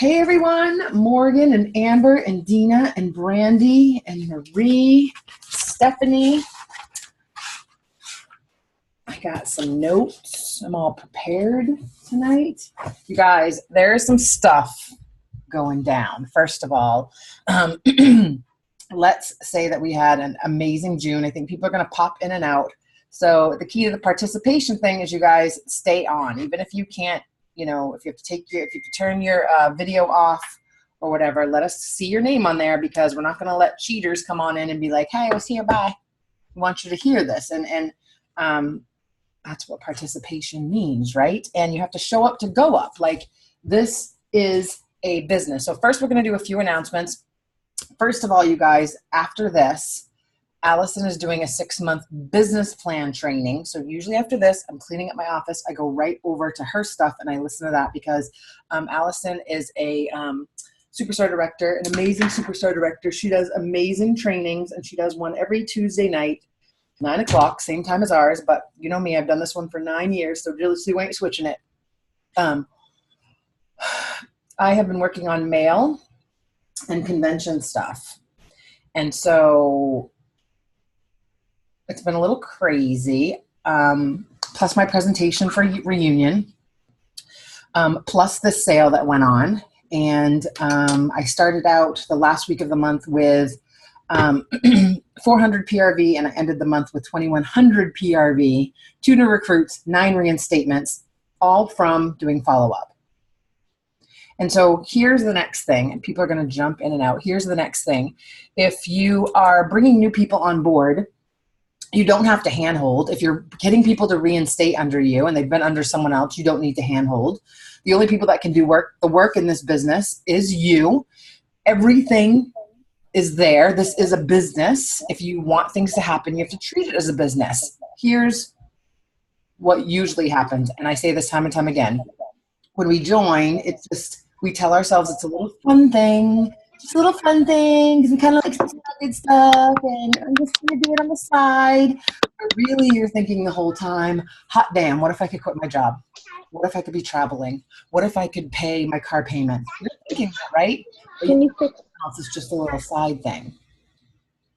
Hey everyone, Morgan and Amber and Dina and Brandy and Marie, Stephanie. I got some notes. I'm all prepared tonight. You guys, there's some stuff going down. First of all, let's say that we had an amazing June. I think people are going to pop in and out. So the key to the participation thing is you guys stay on, even if you can't, you know, if you have to turn your video off or whatever, let us see your name on there, because we're not going to let cheaters come on in and be like, hey, I was here, bye. We want you to hear this. And that's what participation means, right? And you have to show up to go up. Like, this is a business. So first we're going to do a few announcements. First of all, you guys, after this, Allison is doing a 6-month business plan training. So usually after this, I'm cleaning up my office. I go right over to her stuff and I listen to that, because Allison is a superstar director, an amazing superstar director. She does amazing trainings, and she does one every Tuesday night, 9 o'clock, same time as ours. But you know me, I've done this one for 9 years, so Jilleysue ain't switching it. I have been working on mail and convention stuff. And so it's been a little crazy, plus my presentation for reunion, plus the sale that went on. And I started out the last week of the month with 400 PRV, and I ended the month with 2,100 PRV, 2 new recruits, 9 reinstatements, all from doing follow-up. And so here's the next thing, and people are going to jump in and out. Here's the next thing. If you are bringing new people on board, you don't have to handhold. If you're getting people to reinstate under you and they've been under someone else, you don't need to handhold. The only people that can do the work in this business is you. Everything is there. This is a business. If you want things to happen, you have to treat it as a business. Here's what usually happens, and I say this time and time again. When we join, it's just, we tell ourselves it's a little fun thing. Just a little fun thing, because we kind of like some good stuff, and I'm just going to do it on the side. But really, you're thinking the whole time, hot damn, what if I could quit my job? What if I could be traveling? What if I could pay my car payment? You're thinking that, right? But Can you fix it's just a little side thing.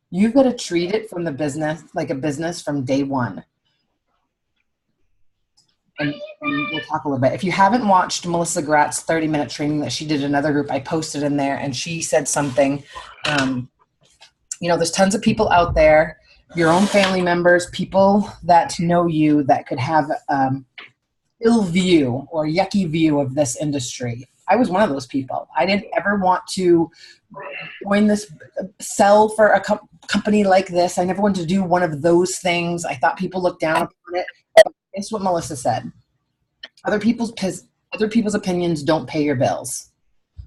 You've got to treat it from the business, like a business from day one. And we'll talk a little bit. If you haven't watched Melissa Gratz's 30-minute training that she did in another group, I posted in there, and she said something. You know, there's tons of people out there, your own family members, people that know you, that could have ill view or yucky view of this industry. I was one of those people. I didn't ever want to join this, sell for a company like this. I never wanted to do one of those things. I thought people looked down upon it. It's what Melissa said. Other people's opinions don't pay your bills.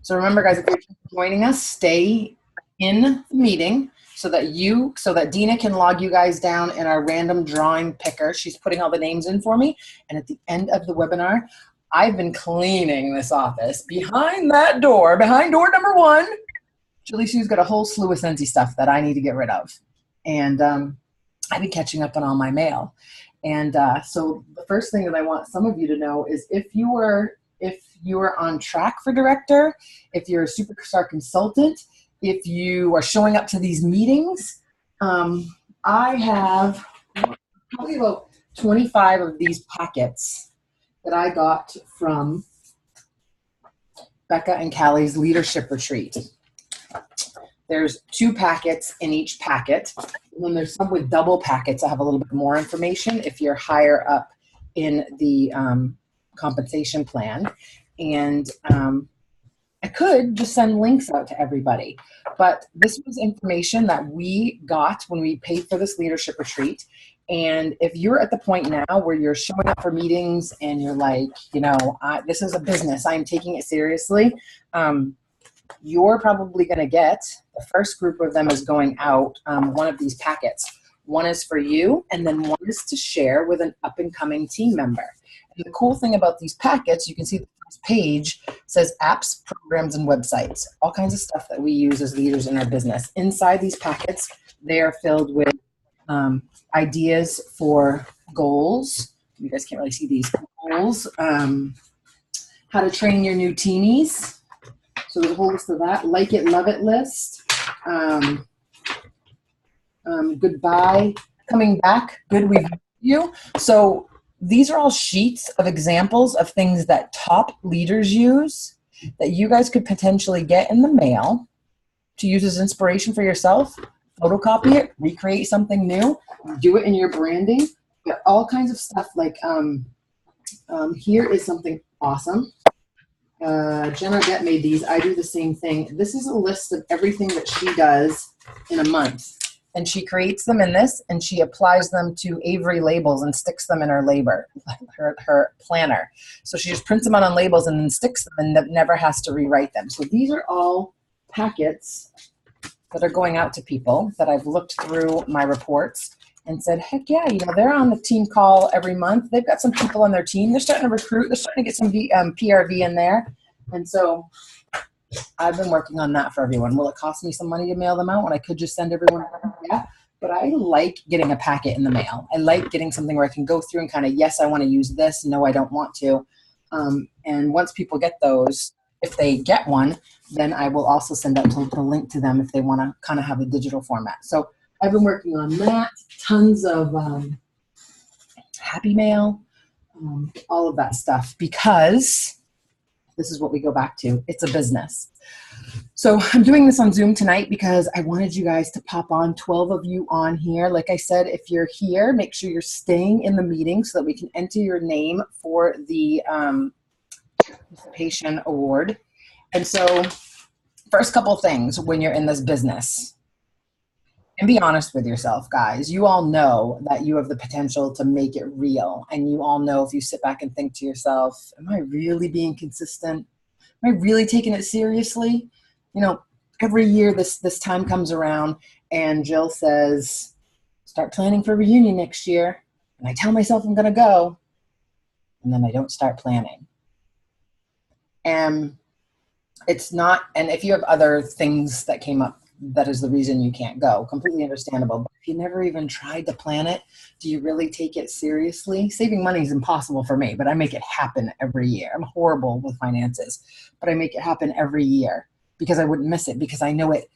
So remember, guys, if you're joining us, stay in the meeting so that Dina can log you guys down in our random drawing picker. She's putting all the names in for me. And at the end of the webinar, I've been cleaning this office. Behind that door, behind door number 1, Jilleyseue's got a whole slew of Scentsy stuff that I need to get rid of. And I've been catching up on all my mail. And so the first thing that I want some of you to know is, if you are on track for director, if you're a superstar consultant, if you are showing up to these meetings, I have probably about 25 of these packets that I got from Becca and Callie's leadership retreat. There's 2 packets in each packet. And then there's some with double packets that have a little bit more information if you're higher up in the compensation plan. And I could just send links out to everybody. But this was information that we got when we paid for this leadership retreat. And if you're at the point now where you're showing up for meetings and you're like, you know, this is a business, I'm taking it seriously, you're probably going to get, the first group of them is going out, one of these packets. One is for you, and then one is to share with an up-and-coming team member. And the cool thing about these packets, you can see the first page says apps, programs, and websites, all kinds of stuff that we use as leaders in our business. Inside these packets, they are filled with ideas for goals. You guys can't really see these goals. How to train your new teenies. So there's a whole list of that. Like it, love it list. Goodbye, coming back, good, we've met you. So these are all sheets of examples of things that top leaders use that you guys could potentially get in the mail to use as inspiration for yourself, photocopy it, recreate something new, do it in your branding, but all kinds of stuff like, here is something awesome. Jenna Get made these. I do the same thing. This is a list of everything that she does in a month. And she creates them in this, and she applies them to Avery labels and sticks them in her planner. So she just prints them out on labels and then sticks them and never has to rewrite them. So these are all packets that are going out to people that I've looked through my reports and said, heck yeah, you know, they're on the team call every month. They've got some people on their team. They're starting to recruit. They're starting to get some PRV in there. And so I've been working on that for everyone. Will it cost me some money to mail them out when I could just send everyone? Yeah. But I like getting a packet in the mail. I like getting something where I can go through and kind of, yes, I want to use this. No, I don't want to. And once people get those, if they get one, then I will also send out the link to them if they want to kind of have a digital format. So I've been working on that. Tons of Happy Mail, all of that stuff, because this is what we go back to. It's a business. So I'm doing this on Zoom tonight because I wanted you guys to pop on, 12 of you on here. Like I said, if you're here, make sure you're staying in the meeting so that we can enter your name for the participation award. And so first couple things when you're in this business, and be honest with yourself, guys. You all know that you have the potential to make it real. And you all know if you sit back and think to yourself, am I really being consistent? Am I really taking it seriously? You know, every year this time comes around and Jill says, start planning for a reunion next year. And I tell myself I'm going to go. And then I don't start planning. And it's not, and if you have other things that came up, that is the reason you can't go. Completely understandable. But if you never even tried to plan it, do you really take it seriously? Saving money is impossible for me, but I make it happen every year. I'm horrible with finances, but I make it happen every year because I wouldn't miss it, because I know it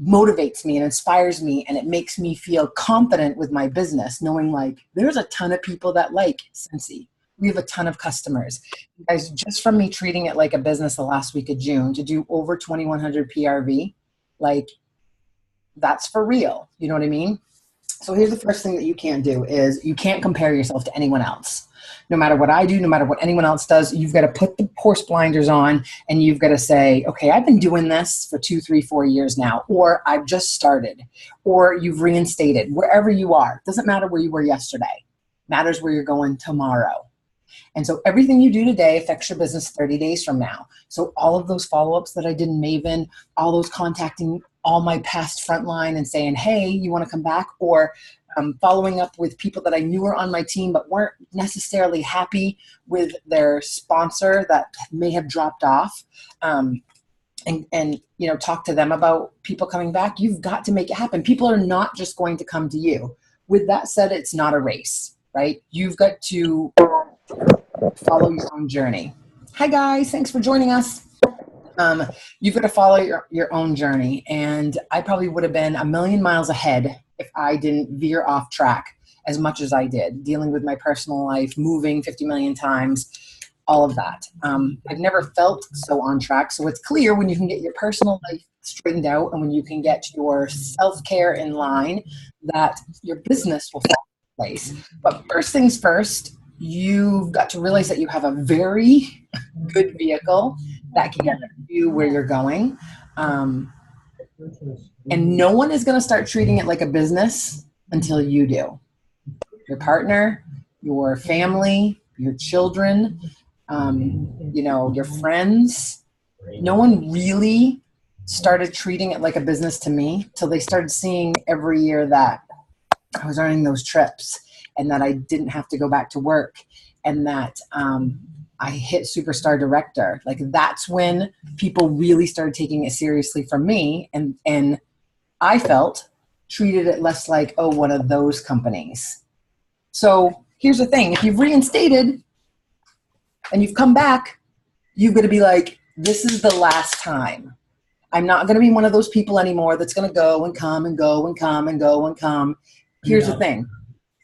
motivates me and inspires me, and it makes me feel confident with my business, knowing like there's a ton of people that like Scentsy. We have a ton of customers. You guys, just from me treating it like a business the last week of June to do over 2,100 PRV, like that's for real. You know what I mean? So here's the first thing that you can't do is you can't compare yourself to anyone else. No matter what I do, no matter what anyone else does, you've got to put the horse blinders on and you've got to say, okay, I've been doing this for 2, 3, 4 years now, or I've just started, or you've reinstated, wherever you are. Doesn't matter where you were yesterday. Matters where you're going tomorrow. And so everything you do today affects your business 30 days from now. So all of those follow-ups that I did in Maven, all those contacting all my past frontline and saying, hey, you want to come back? Or following up with people that I knew were on my team but weren't necessarily happy with their sponsor that may have dropped off. And you know, talk to them about people coming back. You've got to make it happen. People are not just going to come to you. With that said, it's not a race, right? You've got to follow your own journey. Hi guys, thanks for joining us. You've got to follow your own journey, and I probably would have been a million miles ahead if I didn't veer off track as much as I did, dealing with my personal life, moving 50 million times, all of that. I've never felt so on track. So it's clear when you can get your personal life straightened out and when you can get your self-care in line that your business will fall in place. But first things first, you've got to realize that you have a very good vehicle that can get you where you're going. And no one is going to start treating it like a business until you do. Your partner, your family, your children, you know, your friends. No one really started treating it like a business to me till they started seeing every year that I was earning those trips and that I didn't have to go back to work and that I hit superstar director. Like that's when people really started taking it seriously from me, and I felt treated it less like, oh, one of those companies. So here's the thing. If you've reinstated and you've come back, you've got to be like, This is the last time. I'm not going to be one of those people anymore that's going to go and come and go and come and go and come. Here's the thing.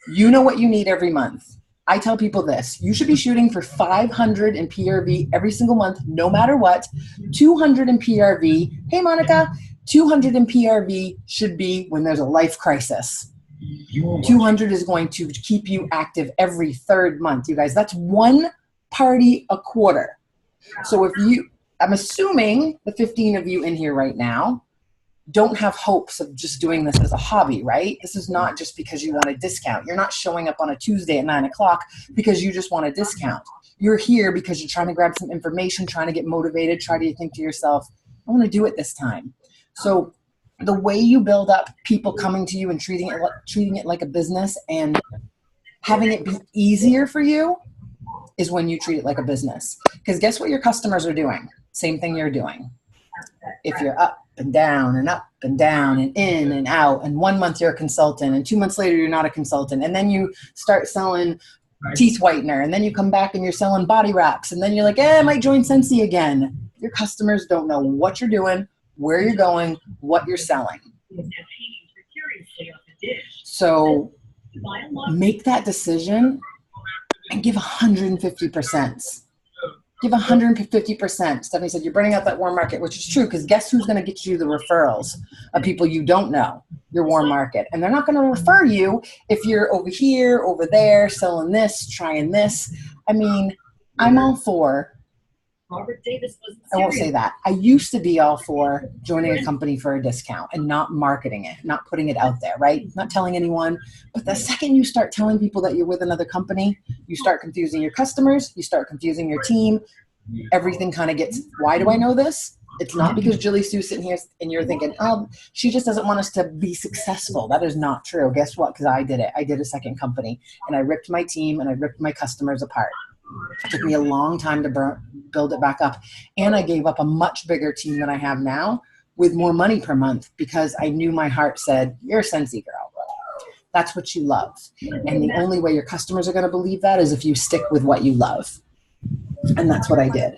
You know what you need every month. I tell people this. You should be shooting for 500 in PRV every single month, no matter what. 200 in PRV. Hey, Monica. 200 in PRV should be when there's a life crisis. 200 is going to keep you active every third month, you guys. That's one party a quarter. So if you, I'm assuming the 15 of you in here right now don't have hopes of just doing this as a hobby, right? This is not just because you want a discount. You're not showing up on a Tuesday at 9 o'clock because you just want a discount. You're here because you're trying to grab some information, trying to get motivated, try to think to yourself, I want to do it this time. So the way you build up people coming to you and treating it like a business and having it be easier for you is when you treat it like a business. Because guess what your customers are doing? Same thing you're doing. If you're up and down and up and down and in and out, and 1 month you're a consultant and 2 months later you're not a consultant, and then you start selling teeth whitener, and then you come back and you're selling body wraps, and then you're like, I might join Scentsy again. Your customers don't know what you're doing, where you're going, what you're selling. So make that decision and give 150%. Give 150%. Stephanie said, you're burning out that warm market, which is true, because guess who's going to get you the referrals of people you don't know, your warm market. And they're not going to refer you if you're over here, over there, selling this, trying this. I mean, I'm all for, I won't say that. I used to be all for joining a company for a discount and not marketing it, not putting it out there, right? Not telling anyone. But the second you start telling people that you're with another company, you start confusing your customers, you start confusing your team. Everything kind of gets, why do I know this? It's not because Jilleysue's sitting here and you're thinking, oh, she just doesn't want us to be successful. That is not true. Guess what? Because I did it. I did a second company, and I ripped my team and I ripped my customers apart. It took me a long time to build it back up. And I gave up a much bigger team than I have now with more money per month because I knew my heart said, you're a Scentsy girl. That's what you love. And the only way your customers are going to believe that is if you stick with what you love. And that's what I did.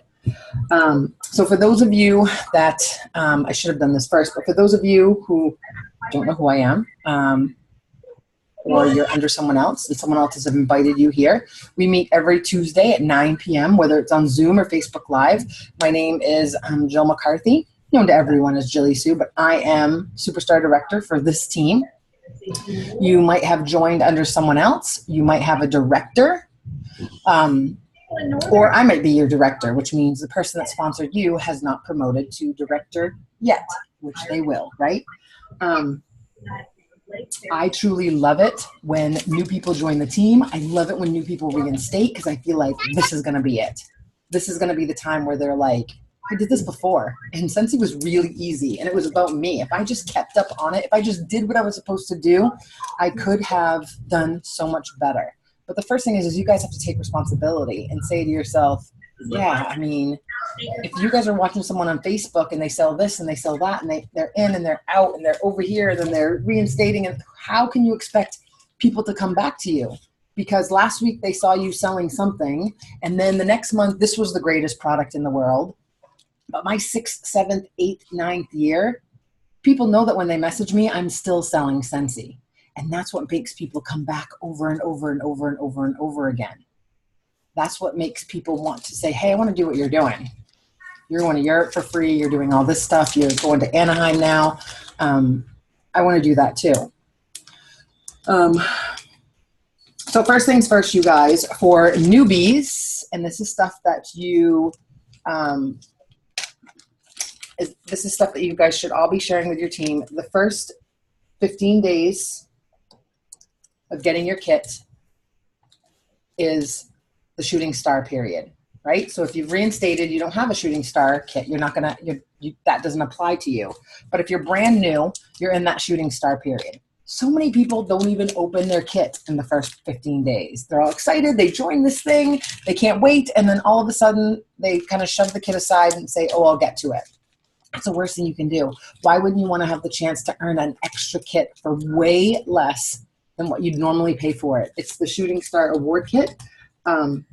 So for those of you that, I should have done this first, but for those of you who don't know who I am, or you're under someone else and someone else has invited you here, we meet every Tuesday at 9 p.m., whether it's on Zoom or Facebook Live. My name is Jill McCarthy, known to everyone as Jilleysue, but I am Superstar Director for this team. You might have joined under someone else. You might have a director, or I might be your director, which means the person that sponsored you has not promoted to director yet, which they will, right? I truly love it when new people join the team. I love it when new people reinstate because I feel like this is going to be it. This is going to be the time where they're like, I did this before, and Scentsy was really easy, and it was about me. If I just kept up on it, if I just did what I was supposed to do, I could have done so much better. But the first thing is you guys have to take responsibility and say to yourself, yeah, I mean, if you guys are watching someone on Facebook and they sell this and they sell that and they're in and they're out and they're over here and then they're reinstating, and how can you expect people to come back to you? Because last week they saw you selling something, and then the next month this was the greatest product in the world. But my 6th, 7th, 8th, 9th year, people know that when they message me, I'm still selling Scentsy. And that's what makes people come back over and over and over and over and over again. That's what makes people want to say, hey, I want to do what you're doing. You're going to Europe for free. You're doing all this stuff. You're going to Anaheim now. I want to do that too. So first things first, you guys, for newbies, and this is stuff that this is stuff that you guys should all be sharing with your team. The first 15 days of getting your kit is the shooting star period, right? So if you've reinstated, you don't have a shooting star kit, you're not gonna, that doesn't apply to you. But if you're brand new, you're in that shooting star period. So many people don't even open their kit in the first 15 days. They're all excited, they join this thing, they can't wait, and then all of a sudden they kind of shove the kit aside and say, oh, I'll get to it. It's the worst thing you can do. Why wouldn't you want to have the chance to earn an extra kit for way less than what you'd normally pay for it? It's the Shooting Star Award Kit. Oh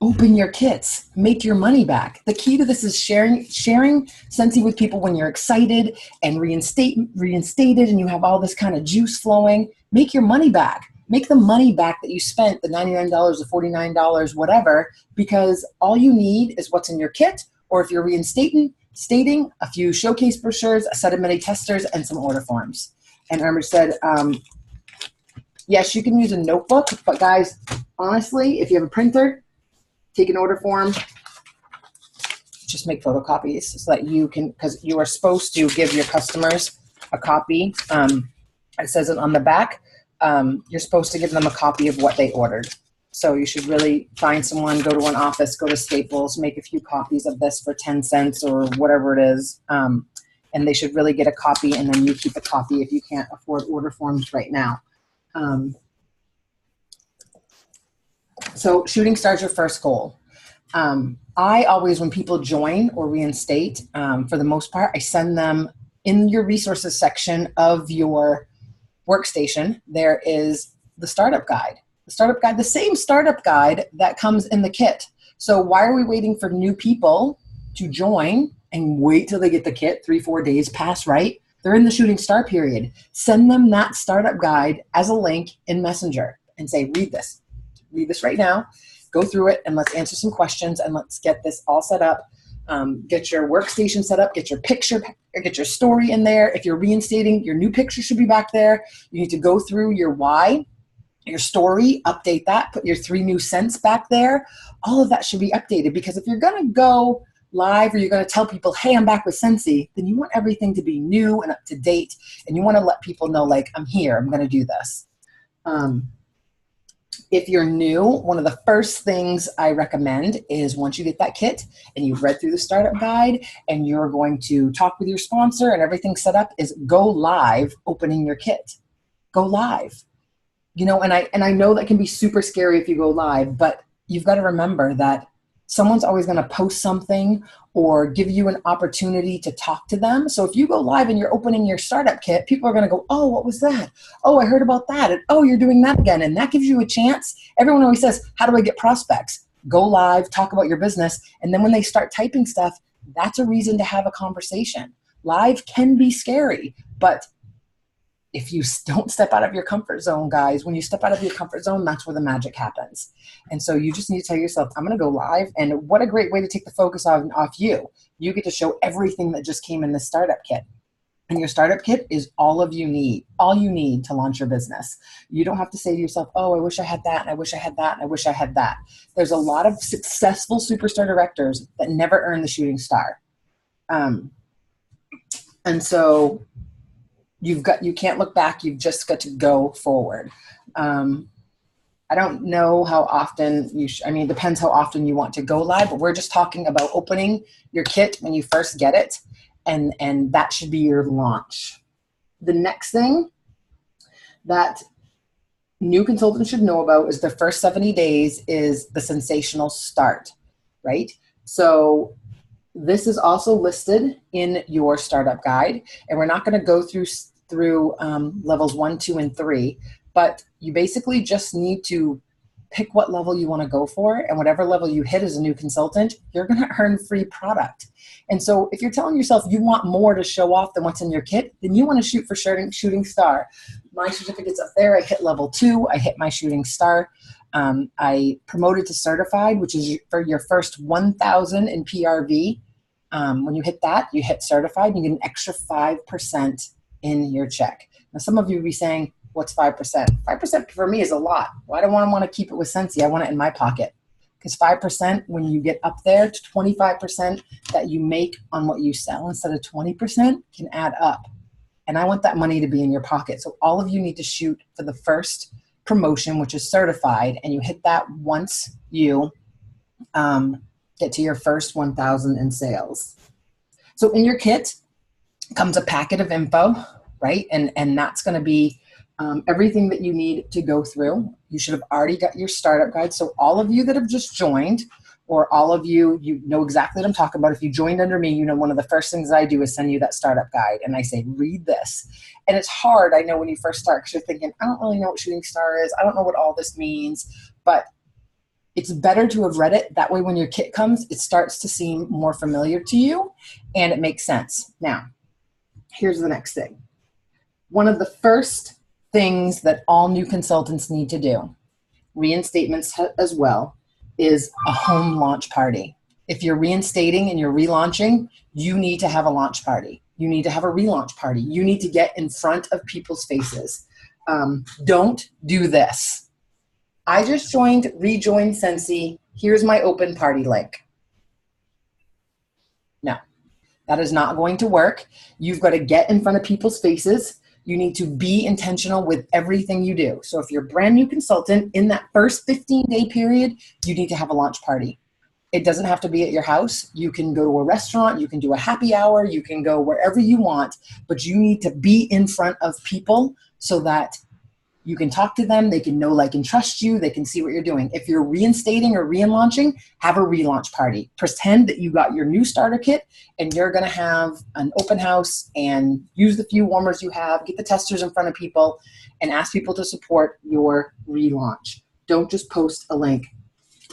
open your kits, make your money back. The key to this is sharing Scentsy with people when you're excited and reinstated and you have all this kind of juice flowing. Make your money back. Make the money back that you spent, the $99, the $49, whatever, because all you need is what's in your kit, or if you're reinstating a few showcase brochures, a set of mini testers, and some order forms. And Irma said, yes, you can use a notebook, but guys, honestly, if you have a printer, take an order form, just make photocopies so that you can, because you are supposed to give your customers a copy. It says it on the back. You're supposed to give them a copy of what they ordered. So you should really find someone, go to an office, go to Staples, make a few copies of this for 10 cents or whatever it is. And they should really get a copy, and then you keep a copy if you can't afford order forms right now. So shooting star's your first goal. I always, when people join or reinstate, for the most part, I send them in your resources section of your workstation. There is the startup guide. The same startup guide that comes in the kit. So why are we waiting for new people to join and wait till they get the kit? 3-4 days pass, right? They're in the shooting star period. Send them that startup guide as a link in Messenger and say, read this right now, go through it, and let's answer some questions, and let's get this all set up. Get your workstation set up, get your picture, get your story in there. If you're reinstating, your new picture should be back there. You need to go through your why, your story, update that, put your 3 new scents back there. All of that should be updated, because if you're going to go live or you're going to tell people, hey, I'm back with Scentsy, then you want everything to be new and up to date, and you want to let people know, like, I'm here, I'm going to do this. If you're new, one of the first things I recommend is, once you get that kit and you've read through the startup guide and you're going to talk with your sponsor and everything's set up, is go live opening your kit. Go live. You know, and I know that can be super scary if you go live, but you've got to remember that someone's always going to post something or give you an opportunity to talk to them. So if you go live and you're opening your startup kit, people are going to go, oh, what was that? Oh, I heard about that. And oh, you're doing that again. And that gives you a chance. Everyone always says, how do I get prospects? Go live, talk about your business. And then when they start typing stuff, that's a reason to have a conversation. Live can be scary, but if you don't step out of your comfort zone, guys, when you step out of your comfort zone, that's where the magic happens. And so you just need to tell yourself, I'm going to go live. And what a great way to take the focus off you. You get to show everything that just came in the startup kit. And your startup kit is all you need to launch your business. You don't have to say to yourself, oh, I wish I had that, and I wish I had that, and I wish I had that. There's a lot of successful superstar directors that never earn the shooting star. And so you can't look back. You've just got to go forward. I don't know how often it depends how often you want to go live, but we're just talking about opening your kit when you first get it. And that should be your launch. The next thing that new consultants should know about is the first 70 days is the sensational start, right? So this is also listed in your startup guide, and we're not going to go through levels 1, 2, and 3, but you basically just need to pick what level you want to go for, and whatever level you hit as a new consultant, you're going to earn free product. And so if you're telling yourself you want more to show off than what's in your kit, then you want to shoot for shooting star. My certificate's up there. I hit level 2. I hit my shooting star. I promoted to certified, which is for your first 1,000 in PRV. When you hit that, you hit certified, you get an extra 5% in your check. Now, some of you will be saying, what's 5%? 5% for me is a lot. Well, I don't want to keep it with Scentsy. I want it in my pocket. Because 5%, when you get up there to 25% that you make on what you sell instead of 20%, can add up. And I want that money to be in your pocket. So all of you need to shoot for the first promotion, which is certified, and you hit that once you get to your first 1,000 in sales. So in your kit comes a packet of info, right? And that's going to be everything that you need to go through. You should have already got your startup guide. So all of you that have just joined, or all of you, you know exactly what I'm talking about. If you joined under me, you know one of the first things I do is send you that startup guide. And I say, read this. And it's hard, I know, when you first start, because you're thinking, I don't really know what shooting star is. I don't know what all this means. But It's better to have read it. That way when your kit comes, it starts to seem more familiar to you and it makes sense. Now, here's the next thing. One of the first things that all new consultants need to do, reinstatements as well, is a home launch party. If you're reinstating and you're relaunching, you need to have a launch party. You need to have a relaunch party. You need to get in front of people's faces. Don't do this. I just rejoined Sensi. Here's my open party link. No, that is not going to work. You've got to get in front of people's faces. You need to be intentional with everything you do. So if you're a brand new consultant, in that first 15-day period, you need to have a launch party. It doesn't have to be at your house. You can go to a restaurant, you can do a happy hour, you can go wherever you want, but you need to be in front of people so that you can talk to them, they can know, like, and trust you, they can see what you're doing. If you're reinstating or relaunching, have a relaunch party. Pretend that you got your new starter kit and you're gonna have an open house and use the few warmers you have, get the testers in front of people and ask people to support your relaunch. Don't just post a link.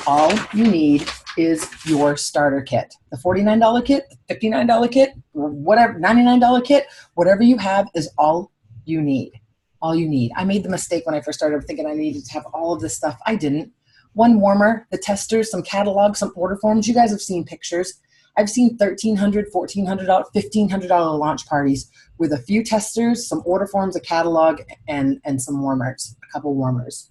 All you need is your starter kit. The $49 kit, the $59 kit, whatever, $99 kit, whatever you have is all you need. All you need. I made the mistake when I first started thinking I needed to have all of this stuff. I didn't. One warmer, the testers, some catalogs, some order forms. You guys have seen pictures. I've seen $1,300, $1,400, $1,500 launch parties with a few testers, some order forms, a catalog, and some warmers, a couple warmers.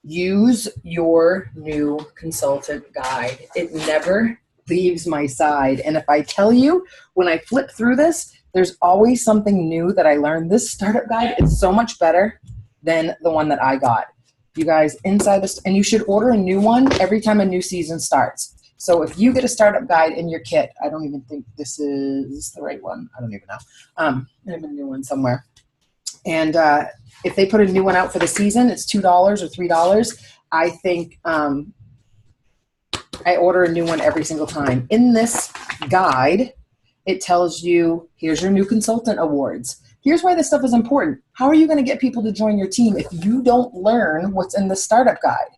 Use your new consultant guide. It never leaves my side. And if I tell you, when I flip through this, there's always something new that I learned. This startup guide is so much better than the one that I got. You guys, inside this, and you should order a new one every time a new season starts. So if you get a startup guide in your kit, I don't even think this is the right one. I don't even know. I have a new one somewhere. And if they put a new one out for the season, it's $2 or $3. I think I order a new one every single time. In this guide, it tells you, here's your new consultant awards. Here's why this stuff is important. How are you going to get people to join your team if you don't learn what's in the startup guide?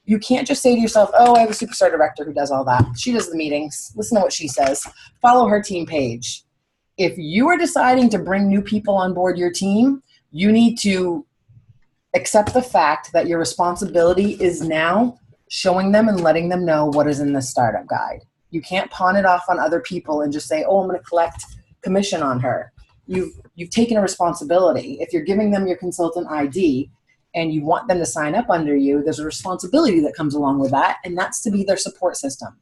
You can't just say to yourself, oh, I have a superstar director who does all that. She does the meetings. Listen to what she says. Follow her team page. If you are deciding to bring new people on board your team, you need to accept the fact that your responsibility is now showing them and letting them know what is in the startup guide. You can't pawn it off on other people and just say, oh, I'm going to collect commission on her. You've taken a responsibility. If you're giving them your consultant ID and you want them to sign up under you, there's a responsibility that comes along with that, and that's to be their support system.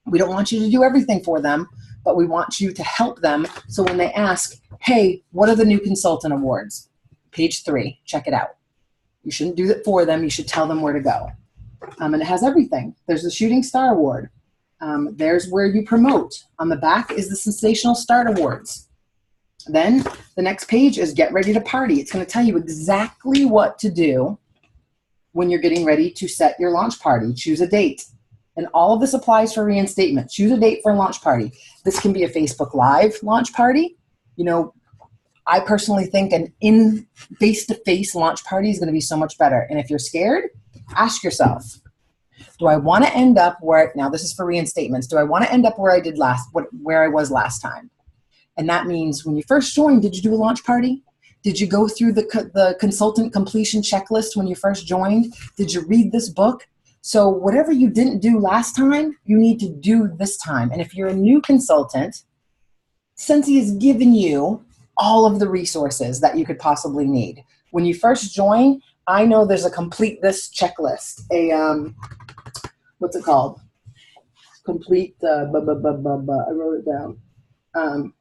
We don't want you to do everything for them, but we want you to help them. So when they ask, hey, what are the new consultant awards? Page 3, check it out. You shouldn't do that for them. You should tell them where to go. And it has everything. There's the Shooting Star Award. There's where you promote. On the back is the Sensational Start Awards. Then the next page is Get Ready to Party. It's going to tell you exactly what to do when you're getting ready to set your launch party. Choose a date. And all of this applies for reinstatement. Choose a date for a launch party. This can be a Facebook Live launch party. You know, I personally think an in face-to-face launch party is going to be so much better. And if you're scared, ask yourself, do I want to end up where, now this is for reinstatements, do I want to end up where I was last time? And that means when you first joined, did you do a launch party? Did you go through the consultant completion checklist when you first joined? Did you read this book? So whatever you didn't do last time, you need to do this time. And if you're a new consultant, Sensi has given you all of the resources that you could possibly need. When you first join, I know there's a complete this checklist. What's it called? Complete, I wrote it down.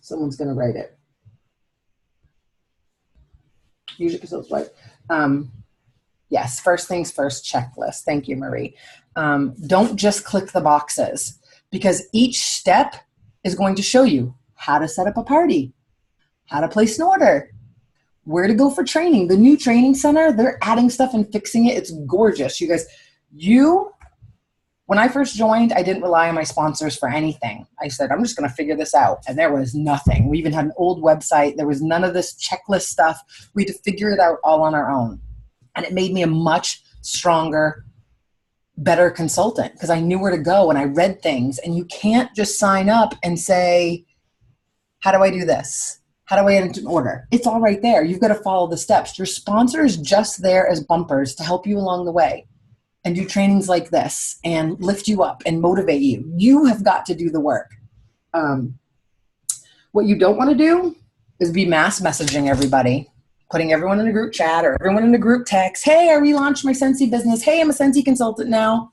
Someone's going to write it. Usually consultants write. Yes, first things first checklist. Thank you, Marie. Don't just click the boxes, because each step is going to show you how to set up a party, how to place an order, where to go for training. The new training center, they're adding stuff and fixing it. It's gorgeous. You guys, when I first joined, I didn't rely on my sponsors for anything. I said, I'm just going to figure this out. And there was nothing. We even had an old website. There was none of this checklist stuff. We had to figure it out all on our own. And it made me a much stronger, better consultant because I knew where to go and I read things. And you can't just sign up and say, how do I do this? How do I enter an order? It's all right there. You've got to follow the steps. Your sponsor is just there as bumpers to help you along the way and do trainings like this and lift you up and motivate you. You have got to do the work. What you don't want to do is be mass messaging everybody, putting everyone in a group chat or everyone in a group text. Hey, I relaunched my Scentsy business. Hey, I'm a Scentsy consultant now.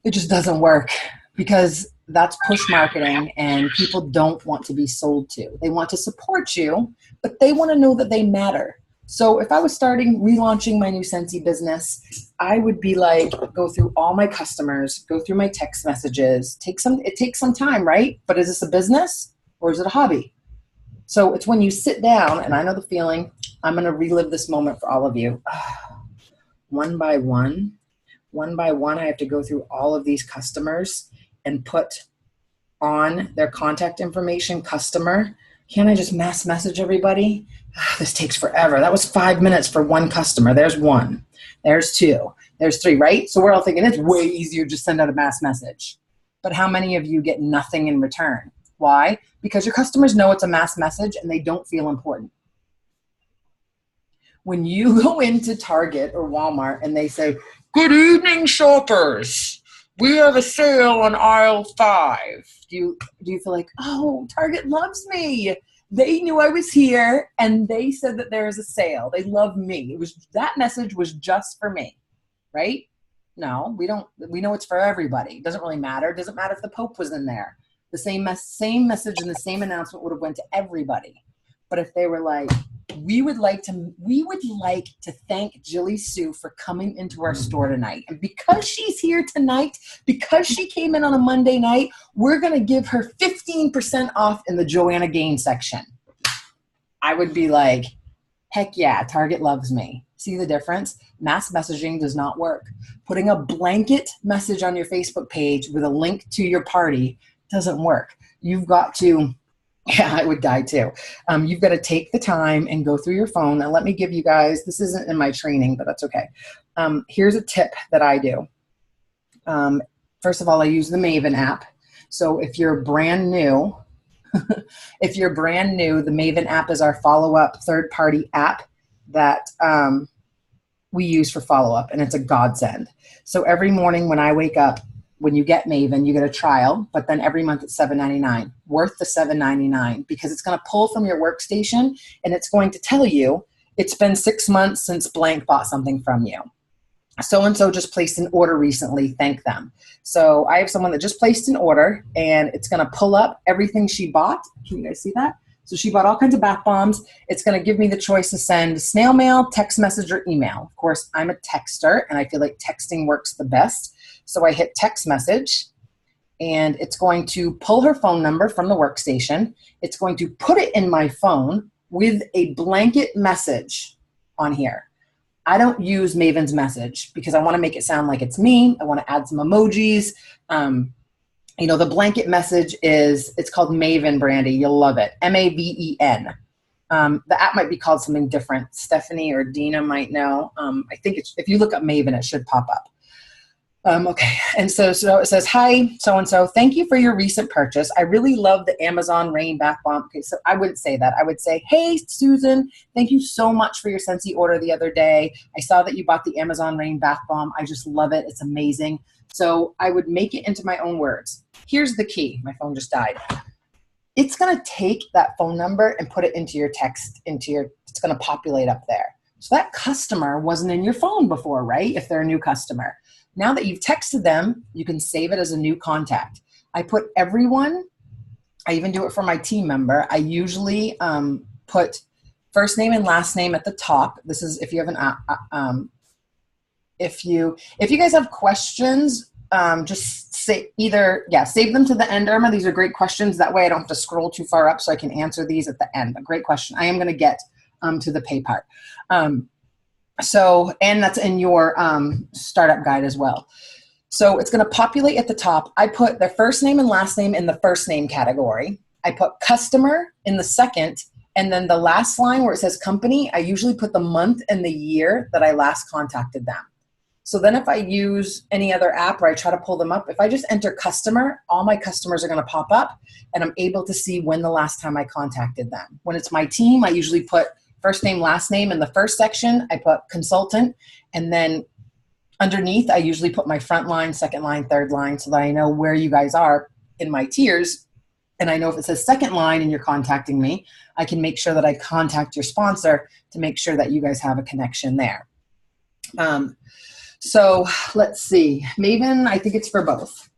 It just doesn't work because that's push marketing and people don't want to be sold to. They want to support you, but they want to know that they matter. So if I was relaunching my new Scentsy business, I would be like, go through all my customers, go through my text messages. It takes some time, right? But is this a business or is it a hobby? So it's when you sit down, and I know the feeling, I'm going to relive this moment for all of you. One by one, I have to go through all of these customers and put on their contact information, customer. Can't I just mass message everybody? This takes forever. That was 5 minutes for one customer. There's one. There's two. There's three, right? So we're all thinking it's way easier to send out a mass message. But how many of you get nothing in return? Why? Because your customers know it's a mass message and they don't feel important. When you go into Target or Walmart and they say, good evening, shoppers. We have a sale on aisle 5. Do you feel like, oh, Target loves me. They knew I was here and they said that there is a sale. They love me. That message was just for me, right? No, we know it's for everybody. It doesn't really matter. It doesn't matter if the Pope was in there. The same message and the same announcement would have went to everybody. But if they were like, we would like to thank Jilleysue for coming into our store tonight. And because she's here tonight, because she came in on a Monday night, we're going to give her 15% off in the Joanna Gaines section. I would be like, heck yeah, Target loves me. See the difference? Mass messaging does not work. Putting a blanket message on your Facebook page with a link to your party doesn't work. You've got to, yeah, I would die too. You've got to take the time and go through your phone. Now let me give you guys, this isn't in my training, but that's okay. Here's a tip that I do. First of all, I use the Maven app. So if you're brand new, the Maven app is our follow-up third-party app that we use for follow-up, and it's a godsend. So every morning when I wake up, when you get Maven, you get a trial, but then every month it's $7.99, worth the $7.99, because it's going to pull from your workstation and it's going to tell you it's been 6 months since blank bought something from you. So-and-so just placed an order recently, thank them. So I have someone that just placed an order and it's going to pull up everything she bought. Can you guys see that? So she bought all kinds of bath bombs. It's going to give me the choice to send snail mail, text message, or email. Of course, I'm a texter and I feel like texting works the best. So I hit text message and it's going to pull her phone number from the workstation. It's going to put it in my phone with a blanket message on here. I don't use Maven's message because I want to make it sound like it's me. I want to add some emojis. The blanket message it's called Maven, Brandy. You'll love it. M-A-V-E-N. The app might be called something different. Stephanie or Dina might know. I think if you look up Maven, it should pop up. Okay, and so it says, hi, so-and-so, thank you for your recent purchase. I really love the Amazon Rain Bath Bomb. Okay, so I wouldn't say that. I would say, hey, Susan, thank you so much for your Scentsy order the other day. I saw that you bought the Amazon Rain Bath Bomb. I just love it. It's amazing. So I would make it into my own words. Here's the key. My phone just died. It's going to take that phone number and put it into your text, it's going to populate up there. So that customer wasn't in your phone before, right? If they're a new customer. Now that you've texted them, you can save it as a new contact. I put everyone, I even do it for my team member. I usually put first name and last name at the top. This is if you have an, if you guys have questions, just save them to the end, Irma. These are great questions. That way I don't have to scroll too far up so I can answer these at the end. A great question. I am going to get to the pay part. And that's in your startup guide as well. So it's going to populate at the top. I put their first name and last name in the first name category. I put customer in the second, And then the last line where it says company, I usually put the month and the year that I last contacted them. So then if I use any other app or I try to pull them up, if I just enter customer, all my customers are going to pop up and I'm able to see when the last time I contacted them. When it's my team, I usually put first name, last name. In the first section, I put consultant. And then underneath, I usually put my front line, second line, third line, so that I know where you guys are in my tiers. And I know if it says second line and you're contacting me, I can make sure that I contact your sponsor to make sure that you guys have a connection there. So let's see. Maven, I think it's for both.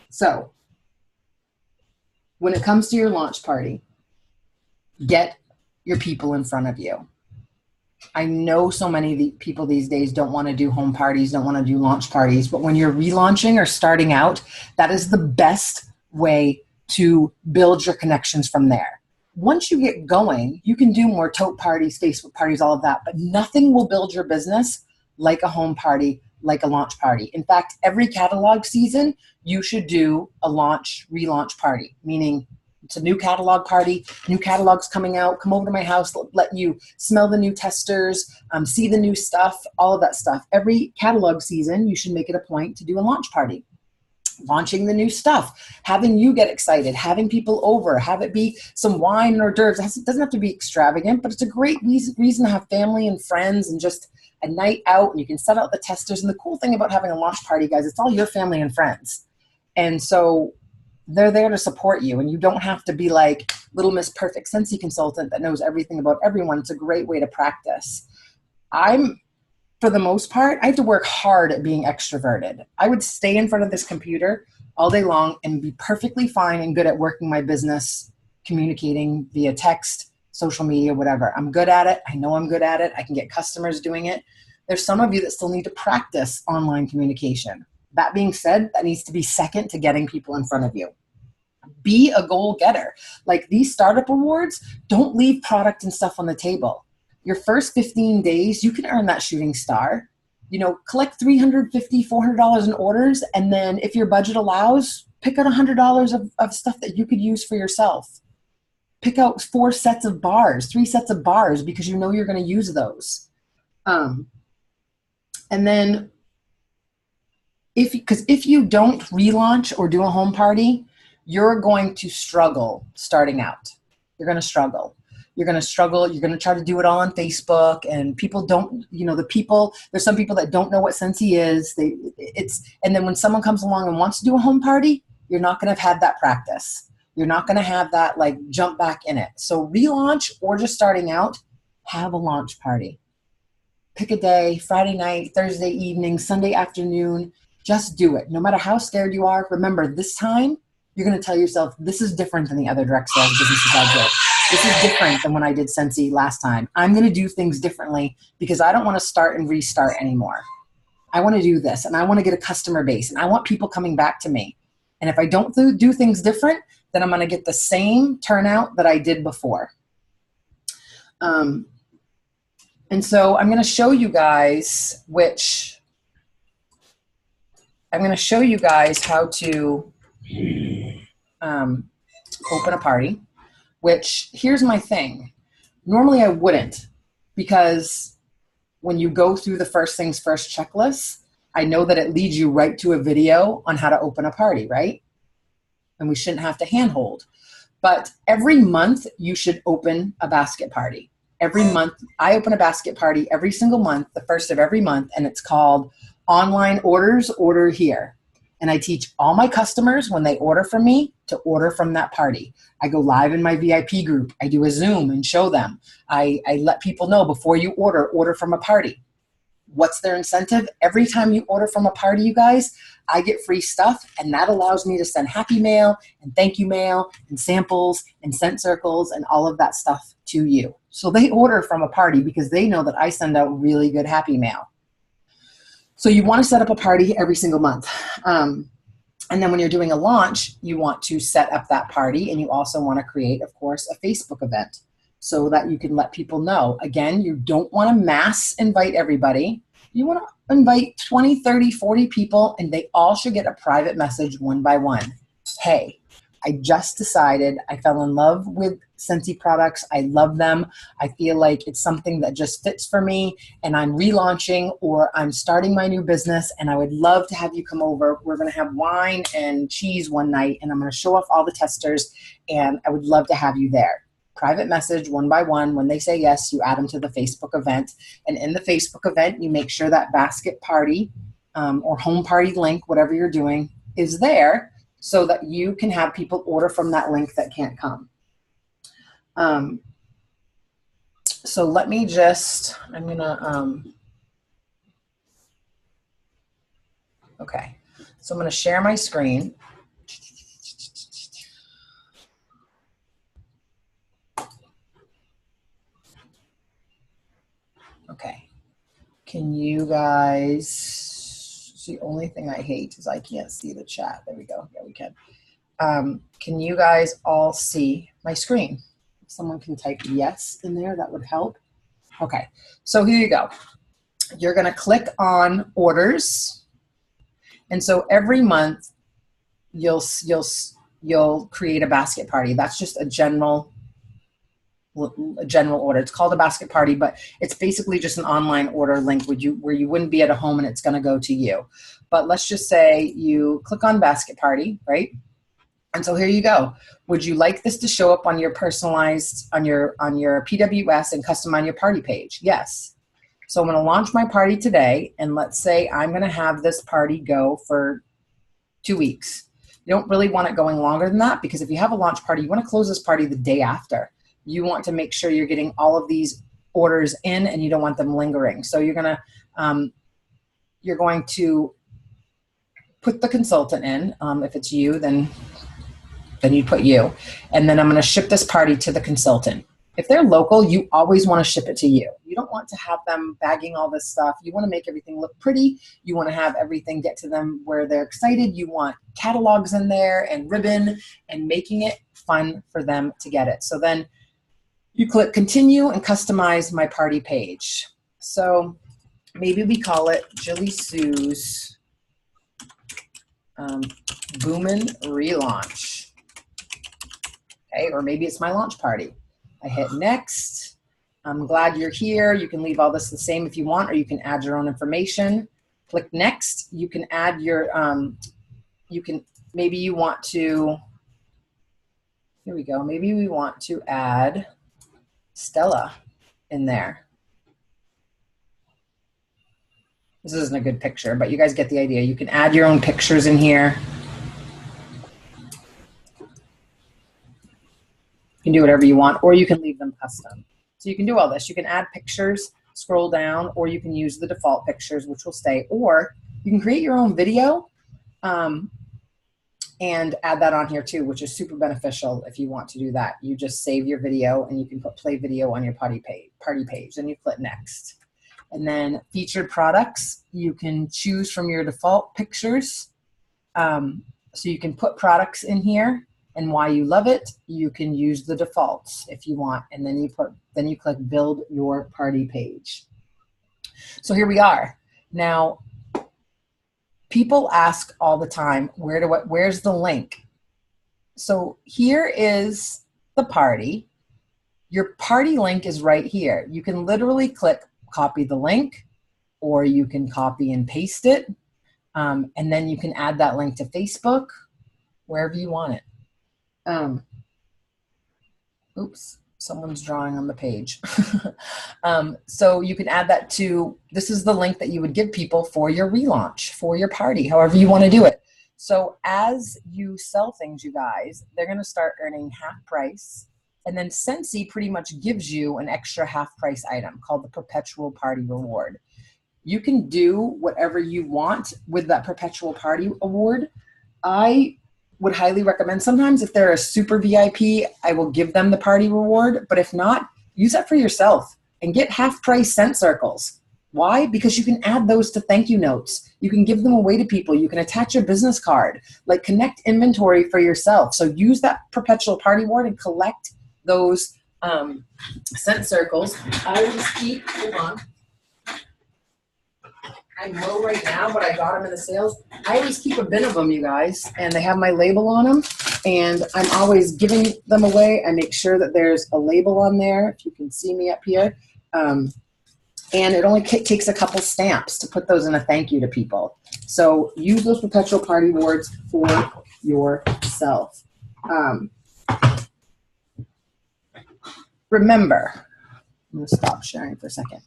So when it comes to your launch party, get your people in front of you. I know so many of the people these days don't want to do home parties, don't want to do launch parties, but when you're relaunching or starting out, that is the best way to build your connections from there. Once you get going, you can do more tote parties, Facebook parties, all of that, but nothing will build your business like a home party, like a launch party. In fact, every catalog season, you should do a relaunch party, meaning it's a new catalog party, new catalogs coming out, come over to my house, let you smell the new testers, see the new stuff, all of that stuff. Every catalog season, you should make it a point to do a launch party. Launching the new stuff, having you get excited, having people over, have it be some wine or hors d'oeuvres. It doesn't have to be extravagant, but it's a great reason to have family and friends and just a night out, and you can set out the testers. And the cool thing about having a launch party, guys, it's all your family and friends. And so they're there to support you, and you don't have to be like little Miss Perfect Scentsy consultant that knows everything about everyone. It's a great way to practice. For the most part, I have to work hard at being extroverted. I would stay in front of this computer all day long and be perfectly fine and good at working my business, communicating via text, social media, whatever. I'm good at it. I know I'm good at it. I can get customers doing it. There's some of you that still need to practice online communication. That being said, that needs to be second to getting people in front of you. Be a goal getter. Like these startup awards, don't leave product and stuff on the table. Your first 15 days, you can earn that shooting star. You know, collect $350, $400 in orders, and then if your budget allows, pick out $100 of stuff that you could use for yourself. Pick out 3 sets of bars, because you know you're going to use those. And then, if you don't relaunch or do a home party, you're going to struggle starting out. You're going to struggle. You're going to struggle. You're going to try to do it all on Facebook, and people don't, there's some people that don't know what Scentsy is. And then when someone comes along and wants to do a home party, you're not going to have had that practice. You're not going to have that like jump back in it. So relaunch or just starting out, have a launch party. Pick a day, Friday night, Thursday evening, Sunday afternoon, just do it. No matter how scared you are, remember this time, you're going to tell yourself, this is different than the other direct sales businesses I did. This is different than when I did Scentsy last time. I'm going to do things differently because I don't want to start and restart anymore. I want to do this, and I want to get a customer base, and I want people coming back to me. And if I don't do things different, then I'm going to get the same turnout that I did before. And so I'm going to show you guys how to open a party, which here's my thing. Normally I wouldn't, because when you go through the first things first checklist, I know that it leads you right to a video on how to open a party, right? And we shouldn't have to handhold. But every month you should open a basket party. Every month, I open a basket party every single month, the first of every month, and it's called Online Orders, Order Here. And I teach all my customers when they order from me to order from that party. I go live in my VIP group. I do a Zoom and show them. I let people know before you order from a party. What's their incentive? Every time you order from a party, you guys, I get free stuff, and that allows me to send happy mail and thank you mail and samples and scent circles and all of that stuff to you. So they order from a party because they know that I send out really good happy mail. So you want to set up a party every single month. And then when you're doing a launch, you want to set up that party, and you also want to create, of course, a Facebook event so that you can let people know. Again, you don't want to mass invite everybody. You want to invite 20, 30, 40 people, and they all should get a private message one by one. Hey, I just decided I fell in love with Scentsy products. I love them. I feel like it's something that just fits for me, and I'm relaunching or I'm starting my new business, and I would love to have you come over. We're going to have wine and cheese one night, and I'm going to show off all the testers, and I would love to have you there. Private message one by one. When they say yes, you add them to the Facebook event, and in the Facebook event, you make sure that basket party or home party link, whatever you're doing, is there so that you can have people order from that link that can't come. So let me just, I'm gonna, okay. So I'm gonna share my screen. Okay. Can you guys, the only thing I hate is I can't see the chat. There we go. Yeah, we can. Can you guys all see my screen? If someone can type yes in there, that would help. Okay, so here you go. You're gonna click on orders. And so every month you'll create a basket party. That's just a general order. It's called a basket party, but it's basically just an online order link where you wouldn't be at a home and it's gonna go to you. But let's just say you click on basket party, right? And so here you go. Would you like this to show up on your personalized, on your PWS and custom on your party page? Yes. So I'm gonna launch my party today, and let's say I'm gonna have this party go for 2 weeks. You don't really want it going longer than that, because if you have a launch party, you wanna close this party the day after. You want to make sure you're getting all of these orders in, and you don't want them lingering. So you're going to put the consultant in. If it's you, then you put you. And then I'm going to ship this party to the consultant. If they're local, you always want to ship it to you. You don't want to have them bagging all this stuff. You want to make everything look pretty. You want to have everything get to them where they're excited. You want catalogs in there and ribbon, and making it fun for them to get it. So then you click continue and customize my party page. So maybe we call it Jilleyseue's Boomin' Relaunch. Okay, or maybe it's my launch party. I hit next. I'm glad you're here. You can leave all this the same if you want, or you can add your own information. Click next. You can add your, maybe you want to, here we go. Maybe we want to add Stella in there. This isn't a good picture, but you guys get the idea. You can add your own pictures in here. You can do whatever you want, or you can leave them custom. So you can do all this. You can add pictures, scroll down, or you can use the default pictures, which will stay, or you can create your own video and add that on here too, which is super beneficial if you want to do that. You just save your video, and you can put play video on your party page, and you click next. And then featured products, you can choose from your default pictures. So you can put products in here and why you love it. You can use the defaults if you want, and then you click build your party page. So here we are. Now, people ask all the time, where's the link? So here is the party. Your party link is right here. You can literally click copy the link, or you can copy and paste it. And then you can add that link to Facebook, wherever you want it. Oops, someone's drawing on the page. So you can add that to, this is the link that you would give people for your relaunch, for your party, however you want to do it. So as you sell things, you guys, they're going to start earning half price. And then Scentsy pretty much gives you an extra half price item called the Perpetual Party Reward. You can do whatever you want with that Perpetual Party Award. I would highly recommend, sometimes if they're a super VIP, I will give them the party reward, but if not, use that for yourself and get half price scent circles. Why? Because you can add those to thank you notes. You can give them away to people. You can attach a business card, like connect inventory for yourself. So use that Perpetual Party Award and collect those scent circles. I will just keep, hold on. I'm low right now, but I got them in the sales. I always keep a bin of them, you guys, and they have my label on them. And I'm always giving them away. I make sure that there's a label on there, if you can see me up here. And it only takes a couple stamps to put those in a thank you to people. So use those perpetual party rewards for yourself. Remember, I'm going to stop sharing for a second.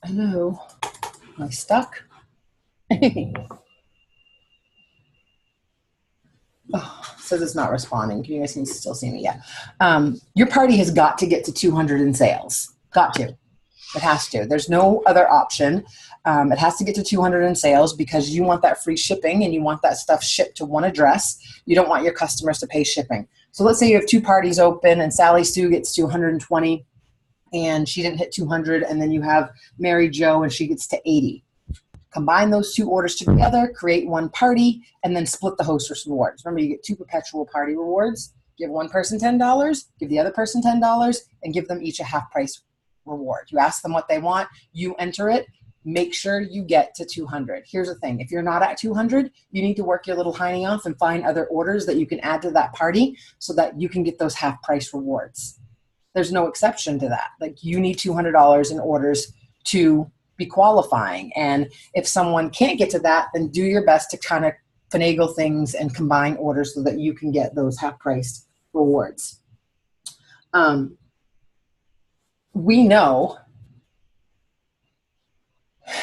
Hello, am I stuck? Oh, says it's not responding. Can you guys still see me? Yeah. Your party has got to get to 200 in sales. Got to. It has to. There's no other option. It has to get to 200 in sales because you want that free shipping and you want that stuff shipped to one address. You don't want your customers to pay shipping. So let's say you have 2 parties open and Sally Sue gets to 120 and she didn't hit 200, and then you have Mary Jo and she gets to 80. Combine those 2 orders together, create 1 party, and then split the hostess rewards. Remember, you get 2 perpetual party rewards. Give one person $10, give the other person $10, and give them each a half price reward. You ask them what they want, you enter it, make sure you get to 200. Here's the thing, if you're not at 200, you need to work your little hiney off and find other orders that you can add to that party so that you can get those half price rewards. There's no exception to that. Like, you need $200 in orders to be qualifying. And if someone can't get to that, then do your best to kind of finagle things and combine orders so that you can get those half price rewards. We know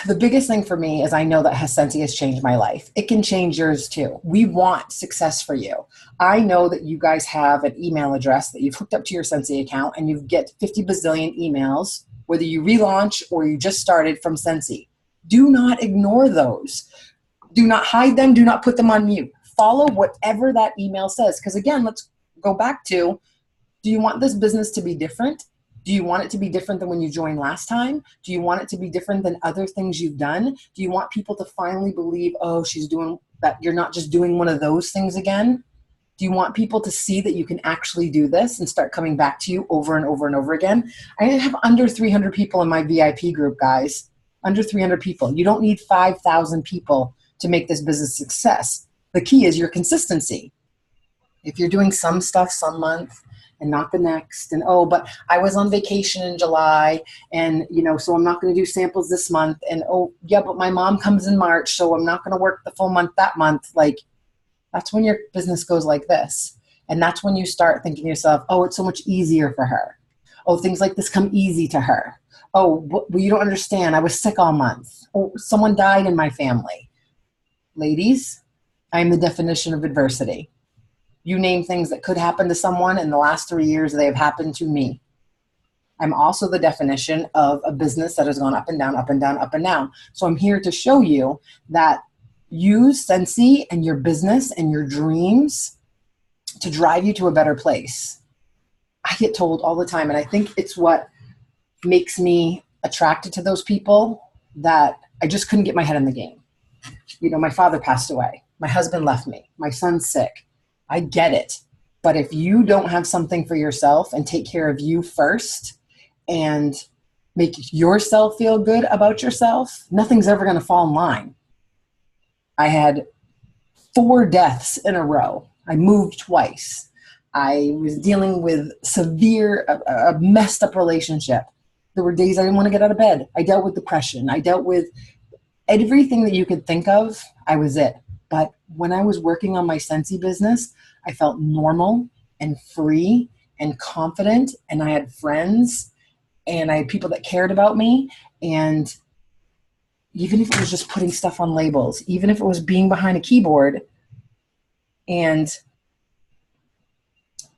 the biggest thing for me is I know that Sensi has changed my life. It can change yours too. We want success for you. I know that you guys have an email address that you've hooked up to your Sensi account and you get 50 bazillion emails, whether you relaunch or you just started from Sensi. Do not ignore those. Do not hide them. Do not put them on mute. Follow whatever that email says. Because again, let's go back to, do you want this business to be different? Do you want it to be different than when you joined last time? Do you want it to be different than other things you've done? Do you want people to finally believe, oh, she's doing that, you're not just doing one of those things again? Do you want people to see that you can actually do this and start coming back to you over and over and over again? I have under 300 people in my VIP group, guys. Under 300 people. You don't need 5,000 people to make this business a success. The key is your consistency. If you're doing some stuff some month and not the next, and oh, but I was on vacation in July and, you know, so I'm not going to do samples this month, and oh, yeah, but my mom comes in March, so I'm not going to work the full month that month. Like, that's when your business goes like this. And that's when you start thinking to yourself, oh, it's so much easier for her. Oh, things like this come easy to her. Oh, but you don't understand. I was sick all month. Oh, someone died in my family. Ladies, I am the definition of adversity. You name things that could happen to someone in the last 3 years, they have happened to me. I'm also the definition of a business that has gone up and down, up and down, up and down. So I'm here to show you that use Sensi and your business and your dreams to drive you to a better place. I get told all the time, and I think it's what makes me attracted to those people, that I just couldn't get my head in the game. You know, my father passed away. My husband left me. My son's sick. I get it. But if you don't have something for yourself and take care of you first and make yourself feel good about yourself, nothing's ever going to fall in line. I had 4 deaths in a row. I moved twice. I was dealing with a messed up relationship. There were days I didn't want to get out of bed. I dealt with depression. I dealt with everything that you could think of. I was it. But when I was working on my Sensi business, I felt normal and free and confident, and I had friends and I had people that cared about me. And even if it was just putting stuff on labels, even if it was being behind a keyboard and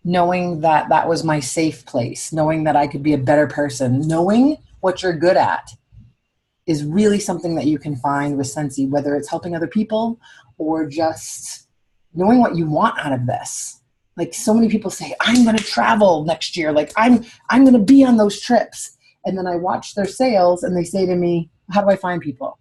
knowing that that was my safe place, knowing that I could be a better person, knowing what you're good at is really something that you can find with Sensi, whether it's helping other people or just knowing what you want out of this. Like, so many people say, I'm going to travel next year. Like, I'm going to be on those trips. And then I watch their sales and they say to me, how do I find people?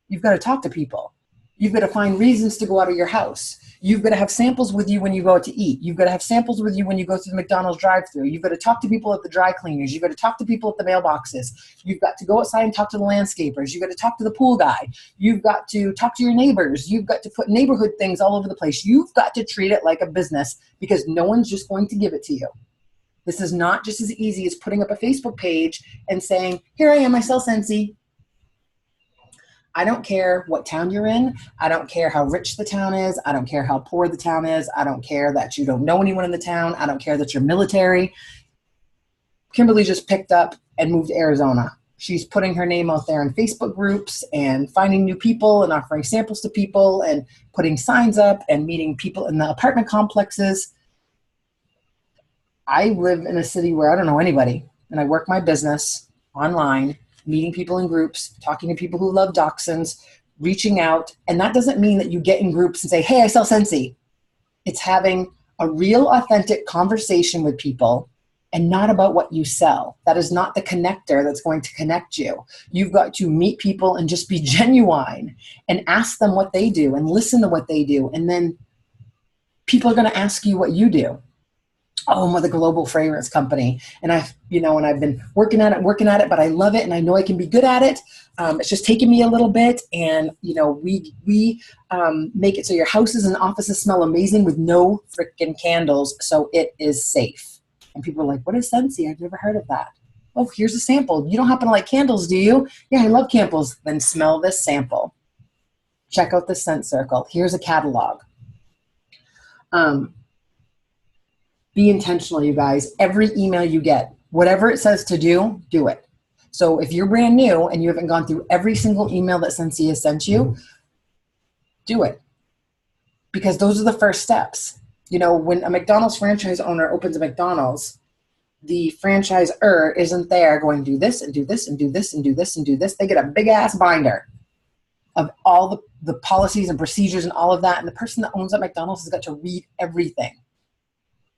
You've got to talk to people. You've got to find reasons to go out of your house. You've got to have samples with you when you go out to eat. You've got to have samples with you when you go through the McDonald's drive-thru. You've got to talk to people at the dry cleaners. You've got to talk to people at the mailboxes. You've got to go outside and talk to the landscapers. You've got to talk to the pool guy. You've got to talk to your neighbors. You've got to put neighborhood things all over the place. You've got to treat it like a business because no one's just going to give it to you. This is not just as easy as putting up a Facebook page and saying, here I am, I sell Scentsy. I don't care what town you're in. I don't care how rich the town is. I don't care how poor the town is. I don't care that you don't know anyone in the town. I don't care that you're military. Kimberly just picked up and moved to Arizona. She's putting her name out there in Facebook groups and finding new people and offering samples to people and putting signs up and meeting people in the apartment complexes. I live in a city where I don't know anybody, and I work my business online, meeting people in groups, talking to people who love dachshunds, reaching out. And that doesn't mean that you get in groups and say, hey, I sell Scentsy. It's having a real authentic conversation with people and not about what you sell. That is not the connector that's going to connect you. You've got to meet people and just be genuine and ask them what they do and listen to what they do. And then people are going to ask you what you do. Oh, I'm with a global fragrance company, and I've been working at it, but I love it, and I know I can be good at it. It's just taking me a little bit, and we make it so your houses and offices smell amazing with no freaking candles, so it is safe. And people are like, "What is Scentsy? I've never heard of that." Oh, here's a sample. You don't happen to like candles, do you? Yeah, I love candles. Then smell this sample. Check out the scent circle. Here's a catalog. Be intentional, you guys. Every email you get, whatever it says to do, do it. So if you're brand new and you haven't gone through every single email that Scentsy has sent you, do it. Because those are the first steps. When a McDonald's franchise owner opens a McDonald's, the franchisor isn't there going, do this and do this and do this and do this and do this. They get a big ass binder of all the policies and procedures and all of that. And the person that owns that McDonald's has got to read everything.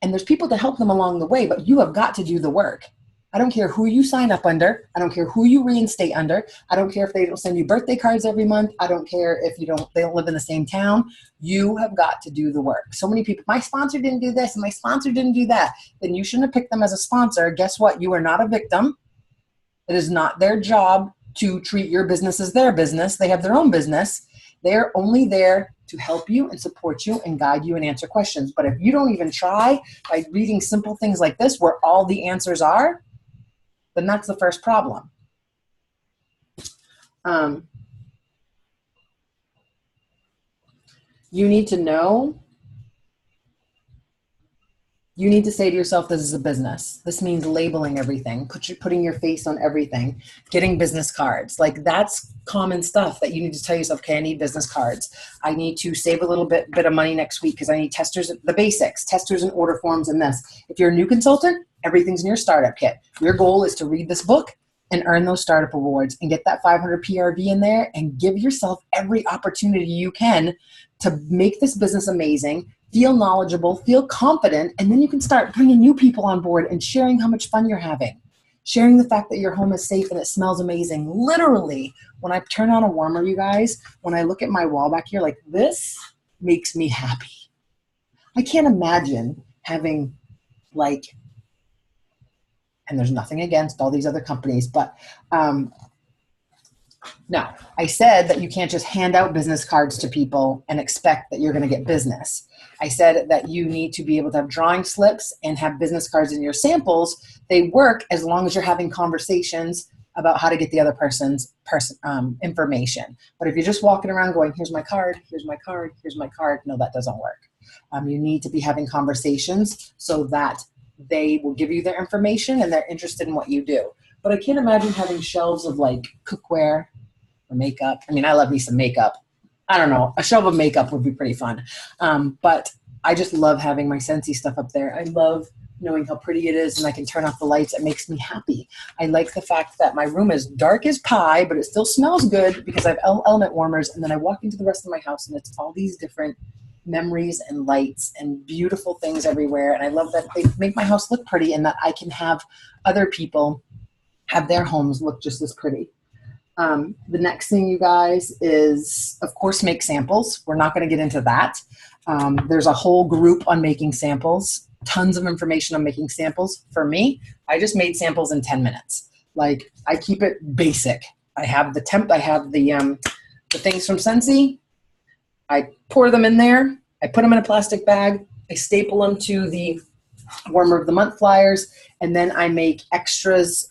And there's people to help them along the way, but you have got to do the work. I don't care who you sign up under. I don't care who you reinstate under. I don't care if they don't send you birthday cards every month. I don't care if they don't live in the same town. You have got to do the work. So many people, my sponsor didn't do this and my sponsor didn't do that. Then you shouldn't have picked them as a sponsor. Guess what? You are not a victim. It is not their job to treat your business as their business. They have their own business. They're only there to help you and support you and guide you and answer questions. But if you don't even try by reading simple things like this where all the answers are, then that's the first problem. You need to know. You need to say to yourself, this is a business. This means labeling everything, putting your face on everything, getting business cards. Like that's common stuff that you need to tell yourself, okay, I need business cards. I need to save a little bit of money next week because I need testers, the basics, testers and order forms and this. If you're a new consultant, everything's in your startup kit. Your goal is to read this book and earn those startup awards and get that 500 PRV in there and give yourself every opportunity you can to make this business amazing, feel knowledgeable, feel confident, and then you can start bringing new people on board and sharing how much fun you're having. Sharing the fact that your home is safe and it smells amazing. Literally, when I turn on a warmer, you guys, when I look at my wall back here, like this makes me happy. I can't imagine having and there's nothing against all these other companies, but no, I said that you can't just hand out business cards to people and expect that you're going to get business. I said that you need to be able to have drawing slips and have business cards in your samples. They work as long as you're having conversations about how to get the other person's information. But if you're just walking around going, here's my card, here's my card, here's my card, no, that doesn't work. You need to be having conversations so that they will give you their information and they're interested in what you do. But I can't imagine having shelves of cookware or makeup. I mean, I love me some makeup. I don't know, a shelf of makeup would be pretty fun. But I just love having my Scentsy stuff up there. I love knowing how pretty it is and I can turn off the lights. It makes me happy. I like the fact that my room is dark as pie, but it still smells good because I have element warmers. And then I walk into the rest of my house and it's all these different memories and lights and beautiful things everywhere. And I love that they make my house look pretty and that I can have other people have their homes look just as pretty. The next thing, you guys, is, of course, make samples. We're not going to get into that. There's a whole group on making samples, tons of information on making samples. For me, I just made samples in 10 minutes. Like, I keep it basic. I have the things from Scentsy. I pour them in there. I put them in a plastic bag. I staple them to the Warmer of the Month flyers, and then I make extras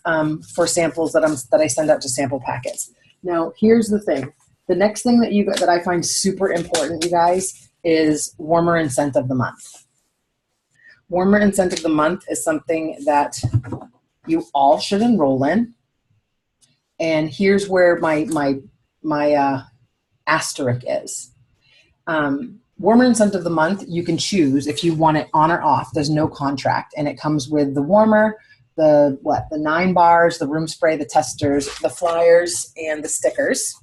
for samples that I send out to sample packets. Now, here's the thing. The next thing that I find super important, you guys, is Warmer and Scent of the Month. Warmer and Scent of the Month is something that you all should enroll in. And here's where my asterisk is. Warmer and Scent of the Month, you can choose if you want it on or off. There's no contract, and it comes with the warmer, the 9 bars, the room spray, the testers, the flyers, and the stickers.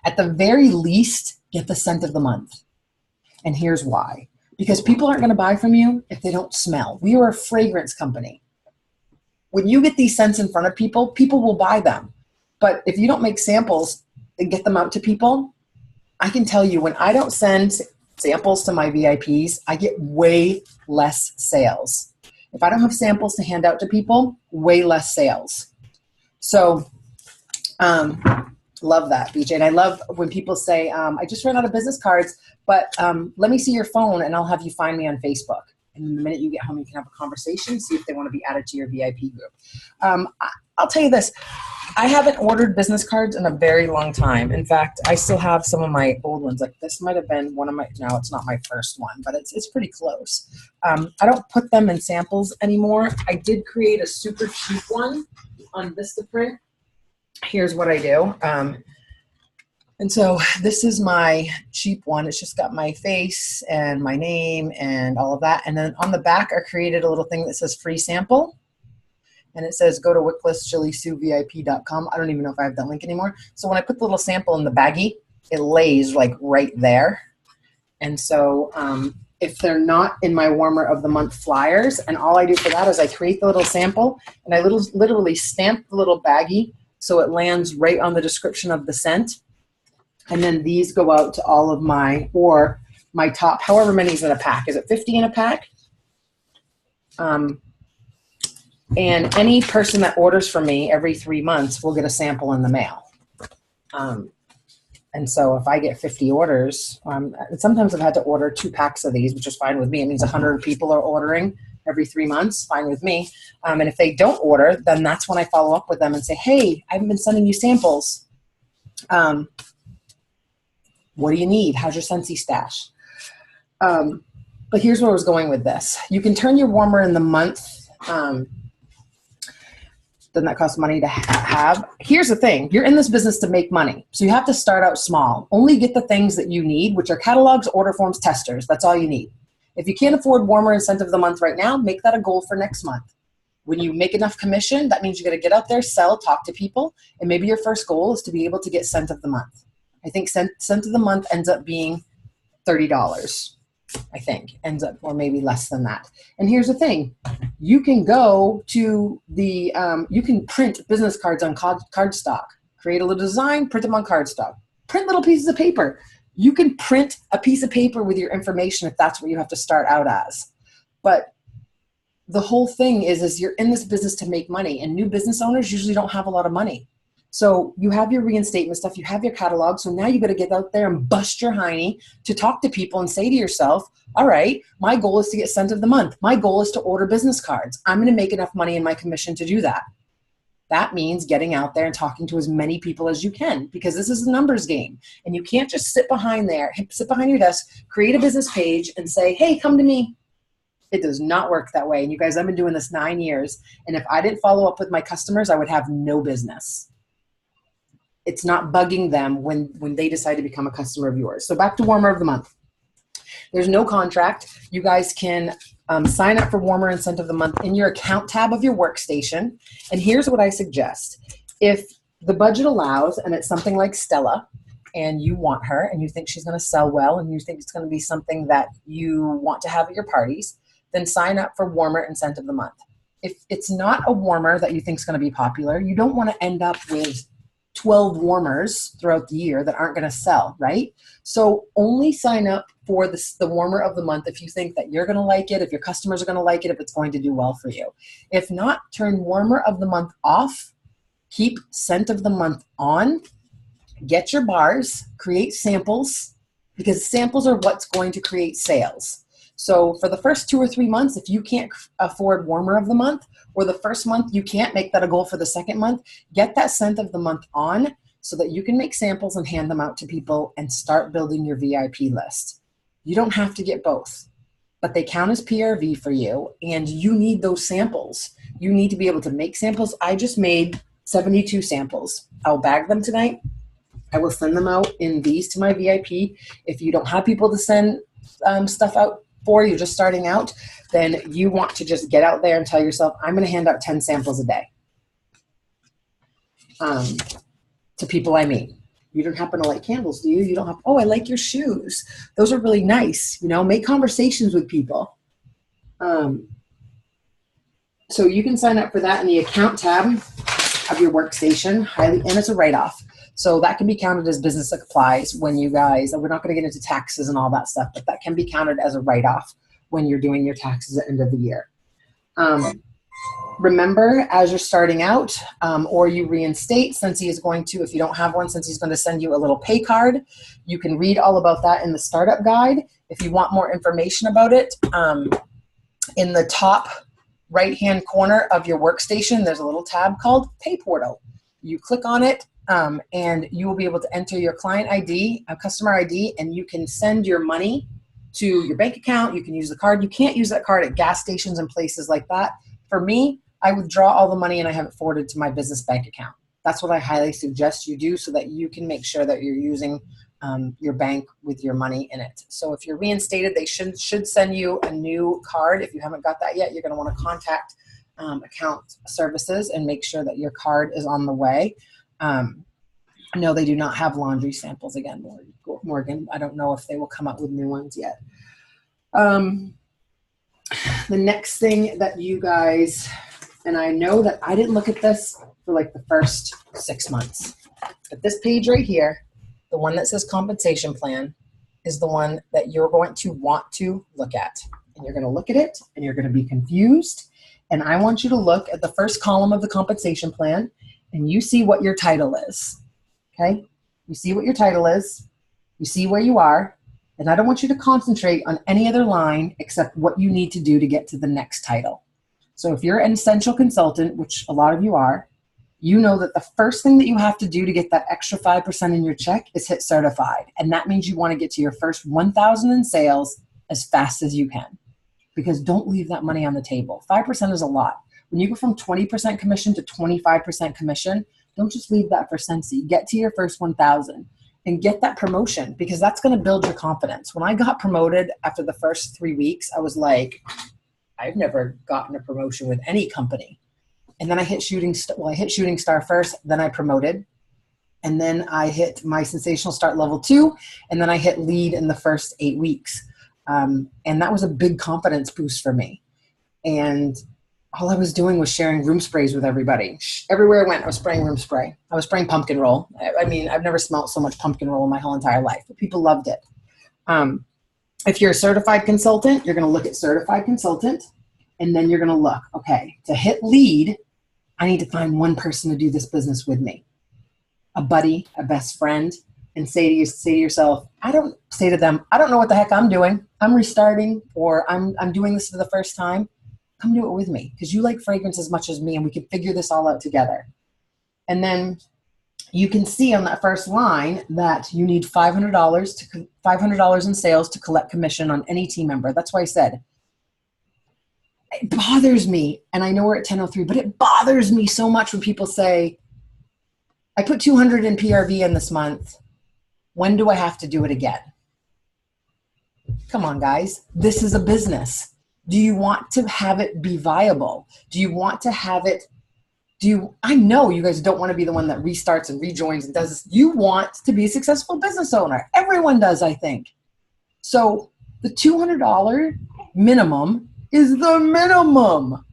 At the very least, get the Scent of the Month. And here's why. Because people aren't going to buy from you if they don't smell. We are a fragrance company. When you get these scents in front of people, people will buy them. But if you don't make samples and get them out to people, I can tell you, when I don't send samples to my VIPs, I get way less sales. If I don't have samples to hand out to people, way less sales. So, love that, BJ. And I love when people say, I just ran out of business cards, but let me see your phone and I'll have you find me on Facebook. And the minute you get home, you can have a conversation, see if they want to be added to your VIP group. I'll tell you this. I haven't ordered business cards in a very long time. In fact, I still have some of my old ones. Like, this might have been one of my, no, it's not my first one, but it's pretty close. I don't put them in samples anymore. I did create a super cheap one on Vistaprint. Here's what I do. And so this is my cheap one. It's just got my face and my name and all of that. And then on the back, I created a little thing that says free sample. And it says, go to wicklessjilleysuvip.com. I don't even know if I have that link anymore. So when I put the little sample in the baggie, it lays like right there. And so if they're not in my Warmer of the Month flyers, and all I do for that is I create the little sample and I literally stamp the little baggie so it lands right on the description of the scent. And then these go out to all of my top, however many is in a pack. Is it 50 in a pack? And any person that orders from me every 3 months will get a sample in the mail. And so if I get 50 orders, sometimes I've had to order 2 packs of these, which is fine with me. It means 100 people are ordering every 3 months, fine with me. And if they don't order, then that's when I follow up with them and say, hey, I haven't been sending you samples. What do you need? How's your Scentsy stash? But here's where I was going with this. You can turn your Warmer in the Month. Doesn't that cost money to have? Here's the thing. You're in this business to make money. So you have to start out small. Only get the things that you need, which are catalogs, order forms, testers. That's all you need. If you can't afford Warmer and Scent of the Month right now, make that a goal for next month. When you make enough commission, that means you got to get out there, sell, talk to people, and maybe your first goal is to be able to get Scent of the Month. I think Scent of the Month ends up being $30. I think ends up, or maybe less than that. And here's the thing. You can go to the, you can print business cards on cardstock, create a little design, print them on cardstock, print little pieces of paper. You can print a piece of paper with your information if that's what you have to start out as. But the whole thing is you're in this business to make money, and new business owners usually don't have a lot of money. So you have your reinstatement stuff, you have your catalog, so now you got to get out there and bust your hiney to talk to people and say to yourself, all right, my goal is to get Scent of the Month. My goal is to order business cards. I'm going to make enough money in my commission to do that. That means getting out there and talking to as many people as you can, because this is a numbers game. And you can't just sit behind your desk, create a business page and say, hey, come to me. It does not work that way. And you guys, I've been doing this 9 years. And if I didn't follow up with my customers, I would have no business. It's not bugging them when they decide to become a customer of yours. So back to Warmer of the Month. There's no contract. You guys can sign up for Warmer and Scent of the Month in your account tab of your workstation. And here's what I suggest. If the budget allows, and it's something like Stella, and you want her, and you think she's going to sell well, and you think it's going to be something that you want to have at your parties, then sign up for Warmer and Scent of the Month. If it's not a warmer that you think is going to be popular, you don't want to end up with 12 warmers throughout the year that aren't going to sell, right? So only sign up for the warmer of the month if you think that you're going to like it, if your customers are going to like it, if it's going to do well for you. If not, turn warmer of the month off, keep scent of the month on, get your bars, create samples, because samples are what's going to create sales. So for the first 2 or 3 months, if you can't afford warmer of the month, or the first month you can't make that a goal for the second month, get that scent of the month on so that you can make samples and hand them out to people and start building your VIP list. You don't have to get both, but they count as PRV for you, and you need those samples. You need to be able to make samples. I just made 72 samples. I'll bag them tonight. I will send them out in these to my VIP. If you don't have people to send stuff out for, you're just starting out, then you want to just get out there and tell yourself, I'm going to hand out 10 samples a day to people I meet. You don't happen to like candles, do you? You don't have, oh, I like your shoes. Those are really nice. You know, make conversations with people. So you can sign up for that in the account tab of your workstation, and it's a write-off. So that can be counted as business supplies when you guys, we're not going to get into taxes and all that stuff, but that can be counted as a write-off when you're doing your taxes at the end of the year. Remember, as you're starting out or you reinstate, Scentsy is going to, if you don't have one, Scentsy is going to send you a little pay card. You can read all about that in the startup guide. If you want more information about it, in the top right-hand corner of your workstation, there's a little tab called Pay Portal. You click on it, and you will be able to enter your client ID, a customer ID, and you can send your money to your bank account. You can use the card. You can't use that card at gas stations and places like that. For me, I withdraw all the money and I have it forwarded to my business bank account. That's what I highly suggest you do so that you can make sure that you're using your bank with your money in it. So if you're reinstated, they should send you a new card. If you haven't got that yet, you're going to want to contact account services and make sure that your card is on the way. No, they do not have laundry samples again, Morgan. I don't know if they will come up with new ones yet. The next thing that you guys, and I know that I didn't look at this for like the first 6 months, but this page right here, the one that says compensation plan, is the one that you're going to want to look at. And you're going to look at it and you're going to be confused. And I want you to look at the first column of the compensation plan and you see what your title is. Okay? You see what your title is. You see where you are. And I don't want you to concentrate on any other line except what you need to do to get to the next title. So if you're an essential consultant, which a lot of you are, you know that the first thing that you have to do to get that extra 5% in your check is hit certified. And that means you want to get to your first 1,000 in sales as fast as you can. Because don't leave that money on the table. 5% is a lot. When you go from 20% commission to 25% commission, don't just leave that for Scentsy. Get to your first 1,000 and get that promotion, because that's going to build your confidence. When I got promoted after the first 3 weeks, I was like, I've never gotten a promotion with any company. And then I hit Shooting Star first, then I promoted. And then I hit my Sensational Start level 2, and then I hit lead in the first 8 weeks. And that was a big confidence boost for me. And all I was doing was sharing room sprays with everybody. Everywhere I went, I was spraying room spray. I was spraying pumpkin roll. I mean, I've never smelled so much pumpkin roll in my whole entire life, but people loved it. If you're a certified consultant, you're going to look at certified consultant, and then you're going to look, okay, to hit lead, I need to find one person to do this business with me, a buddy, a best friend, and say to yourself, I don't know what the heck I'm doing. I'm restarting, or I'm doing this for the first time. Come do it with me, because you like fragrance as much as me, and we can figure this all out together. And then you can see on that first line that you need $500 in sales to collect commission on any team member. That's why I said, it bothers me, and I know we're at 10:03, but it bothers me so much when people say, I put 200 in PRV in this month. When do I have to do it again? Come on, guys. This is a business. Do you want to have it be viable? Do you want to have it, I know you guys don't want to be the one that restarts and rejoins and does this. You want to be a successful business owner. Everyone does, I think. So the $200 minimum is the minimum.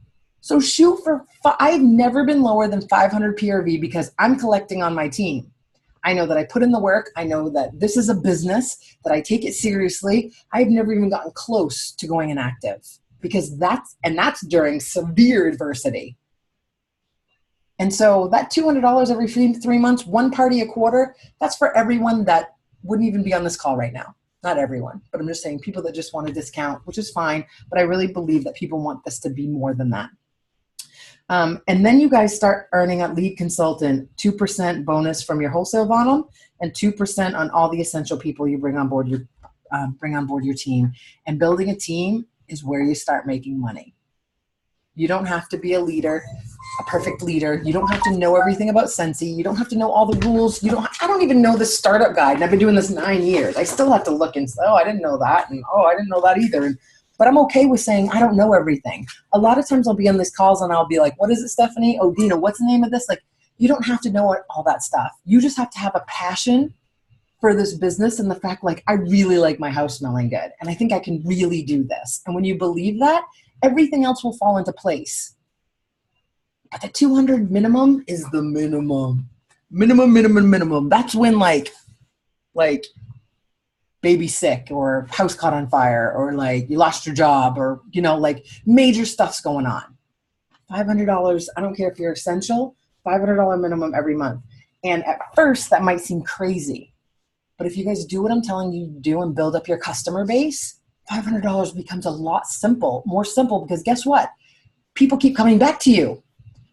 So shoot for, I've never been lower than 500 PRV because I'm collecting on my team. I know that I put in the work. I know that this is a business, that I take it seriously. I've never even gotten close to going inactive because that's during severe adversity. And so that $200 every 3 months, one party a quarter, that's for everyone that wouldn't even be on this call right now. Not everyone, but I'm just saying people that just want a discount, which is fine. But I really believe that people want this to be more than that. And then you guys start earning a lead consultant 2% bonus from your wholesale volume and 2% on all the essential people you bring on board your team. And building a team is where you start making money. You don't have to be a leader, a perfect leader. You don't have to know everything about Scentsy. You don't have to know all the rules. I don't even know the startup guide, and I've been doing this 9 years. I still have to look and say, oh, I didn't know that, and oh, I didn't know that either. But I'm okay with saying I don't know everything. A lot of times I'll be on these calls and I'll be like, what is it, Stephanie? Oh, Dina, what's the name of this? Like, you don't have to know all that stuff. You just have to have a passion for this business and the fact, like, I really like my house smelling good, and I think I can really do this. And when you believe that, everything else will fall into place. But the 200 minimum is the minimum. Minimum. That's when like baby sick or house caught on fire or like you lost your job or, like major stuff's going on. $500, I don't care if you're essential, $500 minimum every month. And at first that might seem crazy, but if you guys do what I'm telling you to do and build up your customer base, $500 becomes a lot more simple because guess what? People keep coming back to you.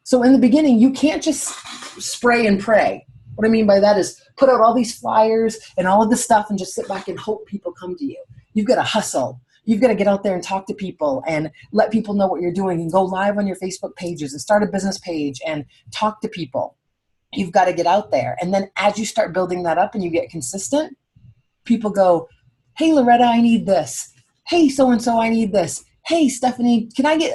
So in the beginning, you can't just spray and pray. What I mean by that is put out all these flyers and all of this stuff and just sit back and hope people come to you. You've got to hustle. You've got to get out there and talk to people and let people know what you're doing and go live on your Facebook pages and start a business page and talk to people. You've got to get out there. And then as you start building that up and you get consistent, people go, hey, Loretta, I need this. Hey, so-and-so, I need this. Hey, Stephanie, can I get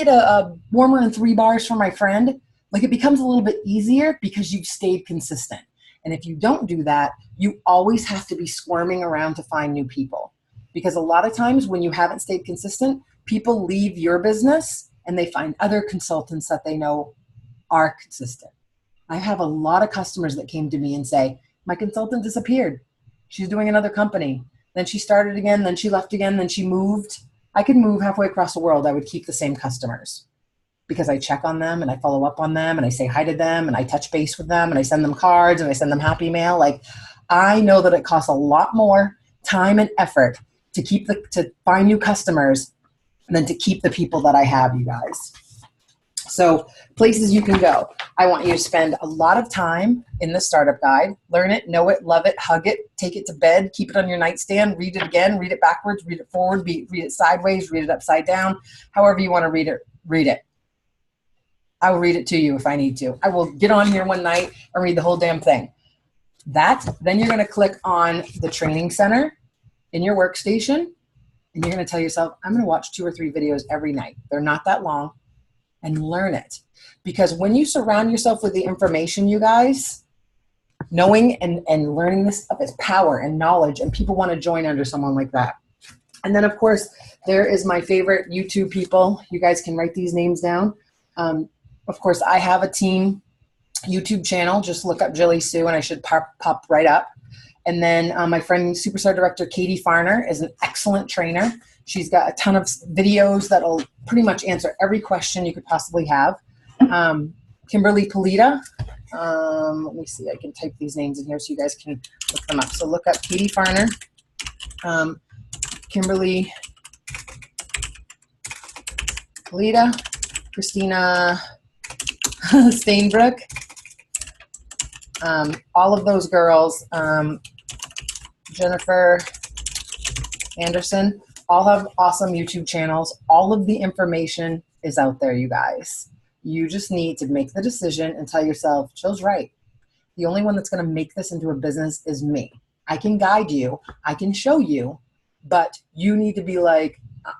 a warmer and 3 bars for my friend? Like, it becomes a little bit easier because you've stayed consistent. And if you don't do that, you always have to be squirming around to find new people. Because a lot of times when you haven't stayed consistent, people leave your business and they find other consultants that they know are consistent. I have a lot of customers that came to me and say, my consultant disappeared. She's doing another company. Then she started again, then she left again, then she moved. I could move halfway across the world. I would keep the same customers because I check on them and I follow up on them and I say hi to them and I touch base with them and I send them cards and I send them happy mail. Like, I know that it costs a lot more time and effort to find new customers than to keep the people that I have, you guys. So places you can go. I want you to spend a lot of time in the startup guide. Learn it, know it, love it, hug it, take it to bed, keep it on your nightstand, read it again, read it backwards, read it forward, read it sideways, read it upside down. However you want to read it, read it. I will read it to you if I need to. I will get on here one night and read the whole damn thing. Then you're going to click on the training center in your workstation and you're going to tell yourself, I'm going to watch 2 or 3 videos every night. They're not that long. And learn it. Because when you surround yourself with the information, you guys, knowing and learning this stuff is power and knowledge, and people want to join under someone like that. And then, of course, there is my favorite YouTube people. You guys can write these names down. Of course, I have a team YouTube channel. Just look up Jilleysue, and I should pop right up. And then my friend, Superstar Director Katie Farner, is an excellent trainer. She's got a ton of videos that'll pretty much answer every question you could possibly have. Kimberly Polita. Let me see. I can type these names in here so you guys can look them up. So look up Katie Farner, Kimberly Polita, Christina Stainbrook. All of those girls, Jennifer Anderson, all have awesome YouTube channels. All of the information is out there, you guys. You just need to make the decision and tell yourself, Jill's right. The only one that's going to make this into a business is me. I can guide you. I can show you. But you need to be like,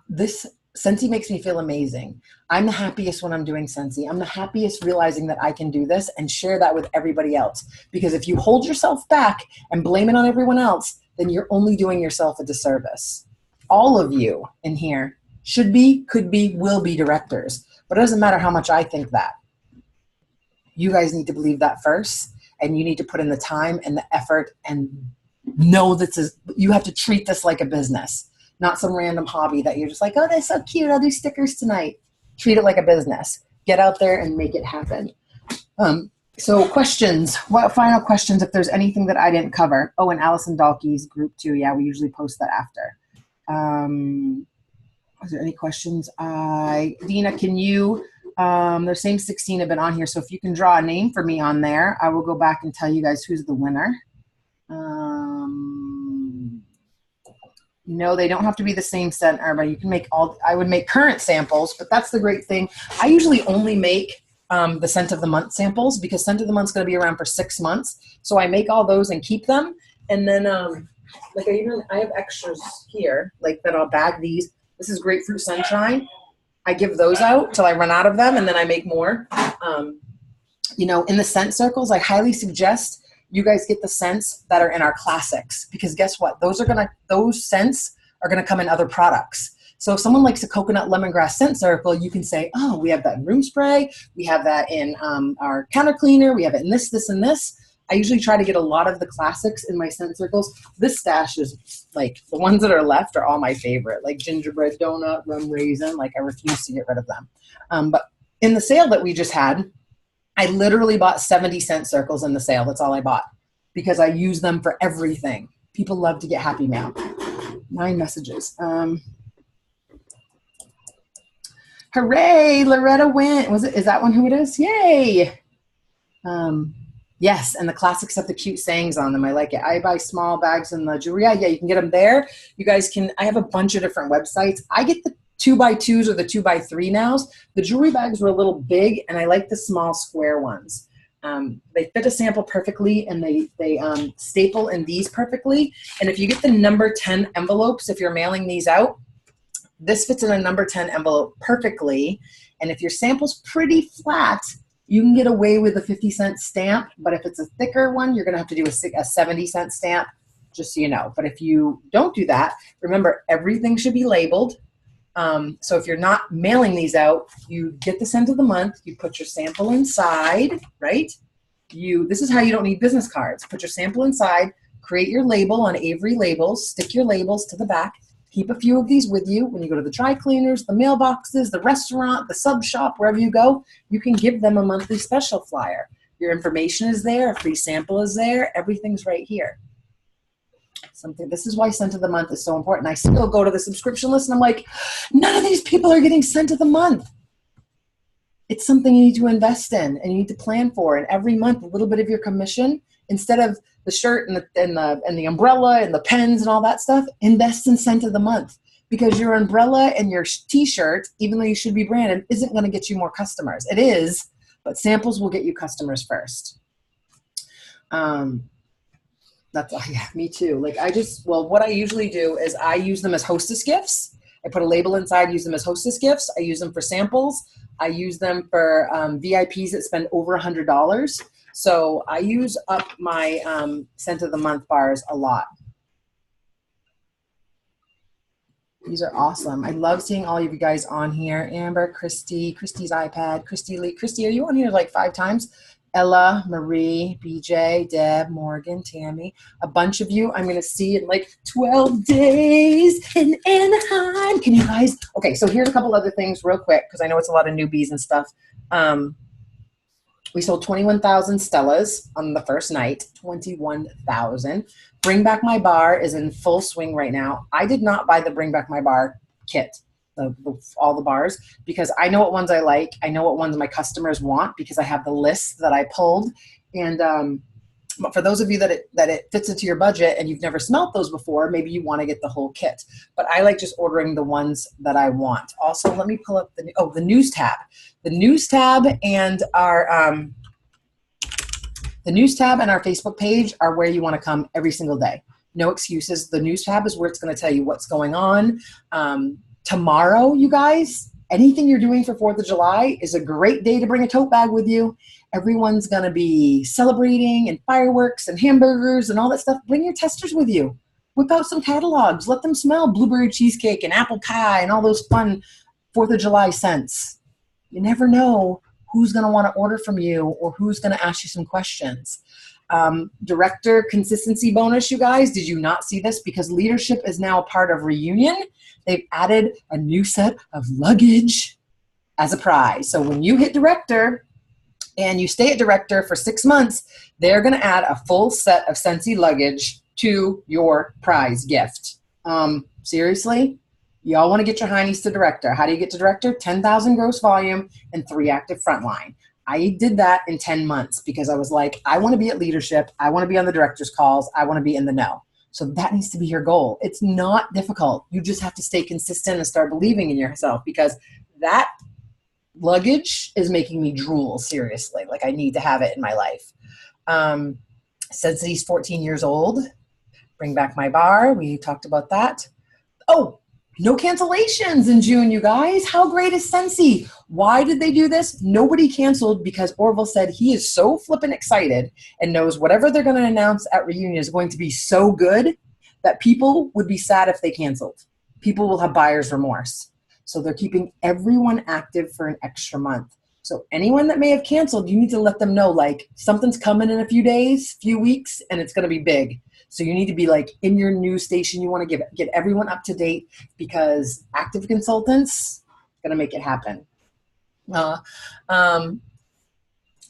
this Scentsy makes me feel amazing. I'm the happiest when I'm doing Scentsy. I'm the happiest realizing that I can do this and share that with everybody else. Because if you hold yourself back and blame it on everyone else, then you're only doing yourself a disservice. All of you in here should be, could be, will be directors. But it doesn't matter how much I think that. You guys need to believe that first. and you need to put in the time and the effort and know that you have to treat this like a business, not some random hobby that you're just like, oh, that's so cute, I'll do stickers tonight. Treat it like a business. Get out there and make it happen. So questions, what final questions if there's anything that I didn't cover? Oh, and Allison Dalkey's group too. Yeah, we usually post that after. Is there any questions? Dina, can you, there's same 16 have been on here. So if you can draw a name for me on there, I will go back and tell you guys who's the winner. No, they don't have to be the same scent, but you can make I would make current samples, but that's the great thing. I usually only make the scent of the month samples because scent of the month is going to be around for 6 months. So I make all those and keep them. And then like I have extras here, like that I'll bag these. This is Grapefruit Sunshine. I give those out till I run out of them and then I make more. You know, in the scent circles, I highly suggest you guys get the scents that are in our classics because guess what? Those scents are gonna come in other products. So if someone likes a coconut lemongrass scent circle, you can say, oh, we have that in room spray. We have that in our counter cleaner. We have it in this, this, and this. I usually try to get a lot of the classics in my scent circles. This stash is like the ones that are left are all my favorite, like gingerbread donut, rum raisin. Like I refuse to get rid of them. But in the sale that we just had, I literally bought 70 scent circles in the sale. That's all I bought because I use them for everything. People love to get happy mail. 9 messages. Hooray, Loretta went. Is that one who it is? Yay. Yes, and the classics have the cute sayings on them. I like it. I buy small bags in the jewelry. Yeah, you can get them there. You guys can, I have a bunch of different websites. I get the 2x2s or the 2x3 nows. The jewelry bags were a little big, and I like the small square ones. They fit a sample perfectly, and they staple in these perfectly. And if you get the number 10 envelopes, if you're mailing these out, this fits in a number 10 envelope perfectly. And if your sample's pretty flat, you can get away with a 50-cent stamp. But if it's a thicker one, you're going to have to do a 70-cent stamp, just so you know. But if you don't do that, remember, everything should be labeled. So if you're not mailing these out, you get the scent of the month, you put your sample inside, right? This is how you don't need business cards. Put your sample inside, create your label on Avery Labels, stick your labels to the back, keep a few of these with you. When you go to the dry cleaners, the mailboxes, the restaurant, the sub shop, wherever you go, you can give them a monthly special flyer. Your information is there, a free sample is there, everything's right here. This is why scent of the month is so important. I still go to the subscription list and I'm like, none of these people are getting scent of the month. It's something you need to invest in and you need to plan for. And every month, a little bit of your commission, instead of the shirt and the umbrella and the pens and all that stuff, invest in scent of the month, because your umbrella and your t-shirt, even though you should be branded, isn't going to get you more customers. It is, but samples will get you customers first. Yeah, me too. Like what I usually do is I use them as hostess gifts. I put a label inside, use them as hostess gifts. I use them for samples. I use them for VIPs that spend over $100. So I use up my scent of the month bars a lot. These are awesome. I love seeing all of you guys on here. Amber, Christy's iPad, Christy Lee. Christy, are you on here like 5 times? Ella, Marie, BJ, Deb, Morgan, Tammy, a bunch of you I'm going to see in like 12 days in Anaheim. Can you guys? Okay, so here's a couple other things real quick because I know it's a lot of newbies and stuff. We sold 21,000 Stellas on the first night, 21,000. Bring Back My Bar is in full swing right now. I did not buy the Bring Back My Bar kit. All the bars, because I know what ones I like. I know what ones my customers want because I have the list that I pulled. And but for those of you that it fits into your budget and you've never smelt those before, maybe you want to get the whole kit. But I like just ordering the ones that I want. Also, let me pull up the news tab. The news tab and our Facebook page are where you want to come every single day. No excuses. The news tab is where it's going to tell you what's going on. Tomorrow, you guys, anything you're doing for 4th of July is a great day to bring a tote bag with you. Everyone's going to be celebrating and fireworks and hamburgers and all that stuff. Bring your testers with you. Whip out some catalogs. Let them smell blueberry cheesecake and apple pie and all those fun 4th of July scents. You never know who's going to want to order from you or who's going to ask you some questions. Director consistency bonus, you guys. Did you not see this? Because leadership is now a part of Reunion. They've added a new set of luggage as a prize. So when you hit director and you stay at director for 6 months, they're going to add a full set of Scentsy luggage to your prize gift. Seriously? Y'all want to get your heinies to director. How do you get to director? 10,000 gross volume and 3 active frontline. I did that in 10 months because I was like, I want to be at leadership. I want to be on the director's calls. I want to be in the know. So that needs to be your goal. It's not difficult. You just have to stay consistent and start believing in yourself, because that luggage is making me drool, seriously. Like, I need to have it in my life. Since he's 14 years old, bring back my bar. We talked about that. Oh, no cancellations in June, you guys. How great is Scentsy? Why did they do this? Nobody canceled because Orville said he is so flippin' excited and knows whatever they're going to announce at Reunion is going to be so good that people would be sad if they canceled. People will have buyer's remorse. So they're keeping everyone active for an extra month. So anyone that may have canceled, you need to let them know, like, something's coming in a few days, few weeks, and it's going to be big. So you need to be like in your news station. You want to get everyone up to date, because active consultants going to make it happen.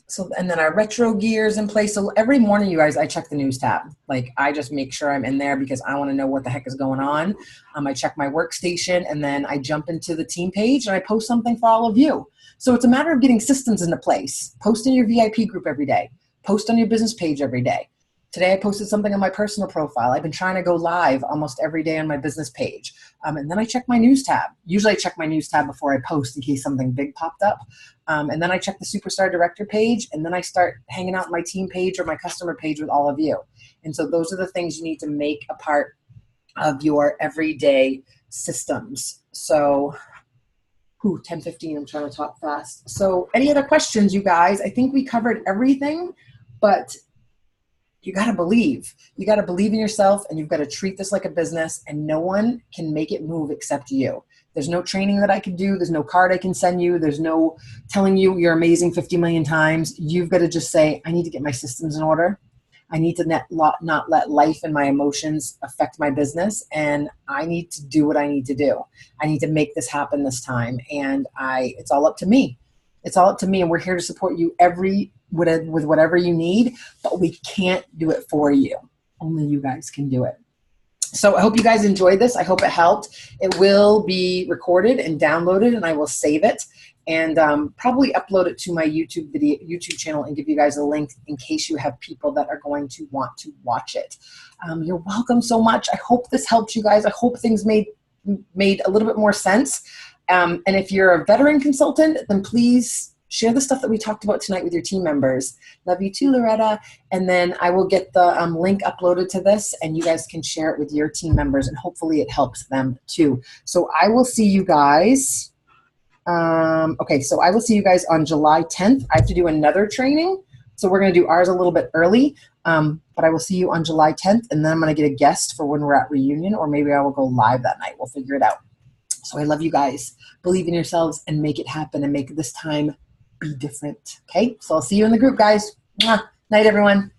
So, and then our retro gears in place. So every morning, you guys, I check the news tab. Like, I just make sure I'm in there because I want to know what the heck is going on. I check my workstation, and then I jump into the team page and I post something for all of you. So it's a matter of getting systems into place. Post in your VIP group every day. Post on your business page every day. Today I posted something on my personal profile. I've been trying to go live almost every day on my business page. And then I check my news tab. Usually I check my news tab before I post in case something big popped up. And then I check the Superstar Director page, and then I start hanging out my team page or my customer page with all of you. And so those are the things you need to make a part of your everyday systems. So 10:15, I'm trying to talk fast. So any other questions, you guys? I think we covered everything, but you got to believe. You got to believe in yourself, and you've got to treat this like a business, and no one can make it move except you. There's no training that I can do. There's no card I can send you. There's no telling you you're amazing 50 million times. You've got to just say, I need to get my systems in order. I need to not let life and my emotions affect my business, and I need to do what I need to do. I need to make this happen this time, and it's all up to me. It's all up to me, and we're here to support you with whatever you need, but we can't do it for you. Only you guys can do it. So I hope you guys enjoyed this. I hope it helped. It will be recorded and downloaded, and I will save it and probably upload it to my YouTube channel and give you guys a link in case you have people that are going to want to watch it. You're welcome so much. I hope this helped you guys. I hope things made a little bit more sense. And if you're a veteran consultant, then please share the stuff that we talked about tonight with your team members. Love you too, Loretta. And then I will get the link uploaded to this, and you guys can share it with your team members, and hopefully it helps them too. So I will see you guys. So I will see you guys on July 10th. I have to do another training, so we're going to do ours a little bit early. But I will see you on July 10th, and then I'm going to get a guest for when we're at Reunion, or maybe I will go live that night. We'll figure it out. So I love you guys. Believe in yourselves and make it happen, and make this time be different. Okay? So I'll see you in the group, guys. Mwah. Night, everyone.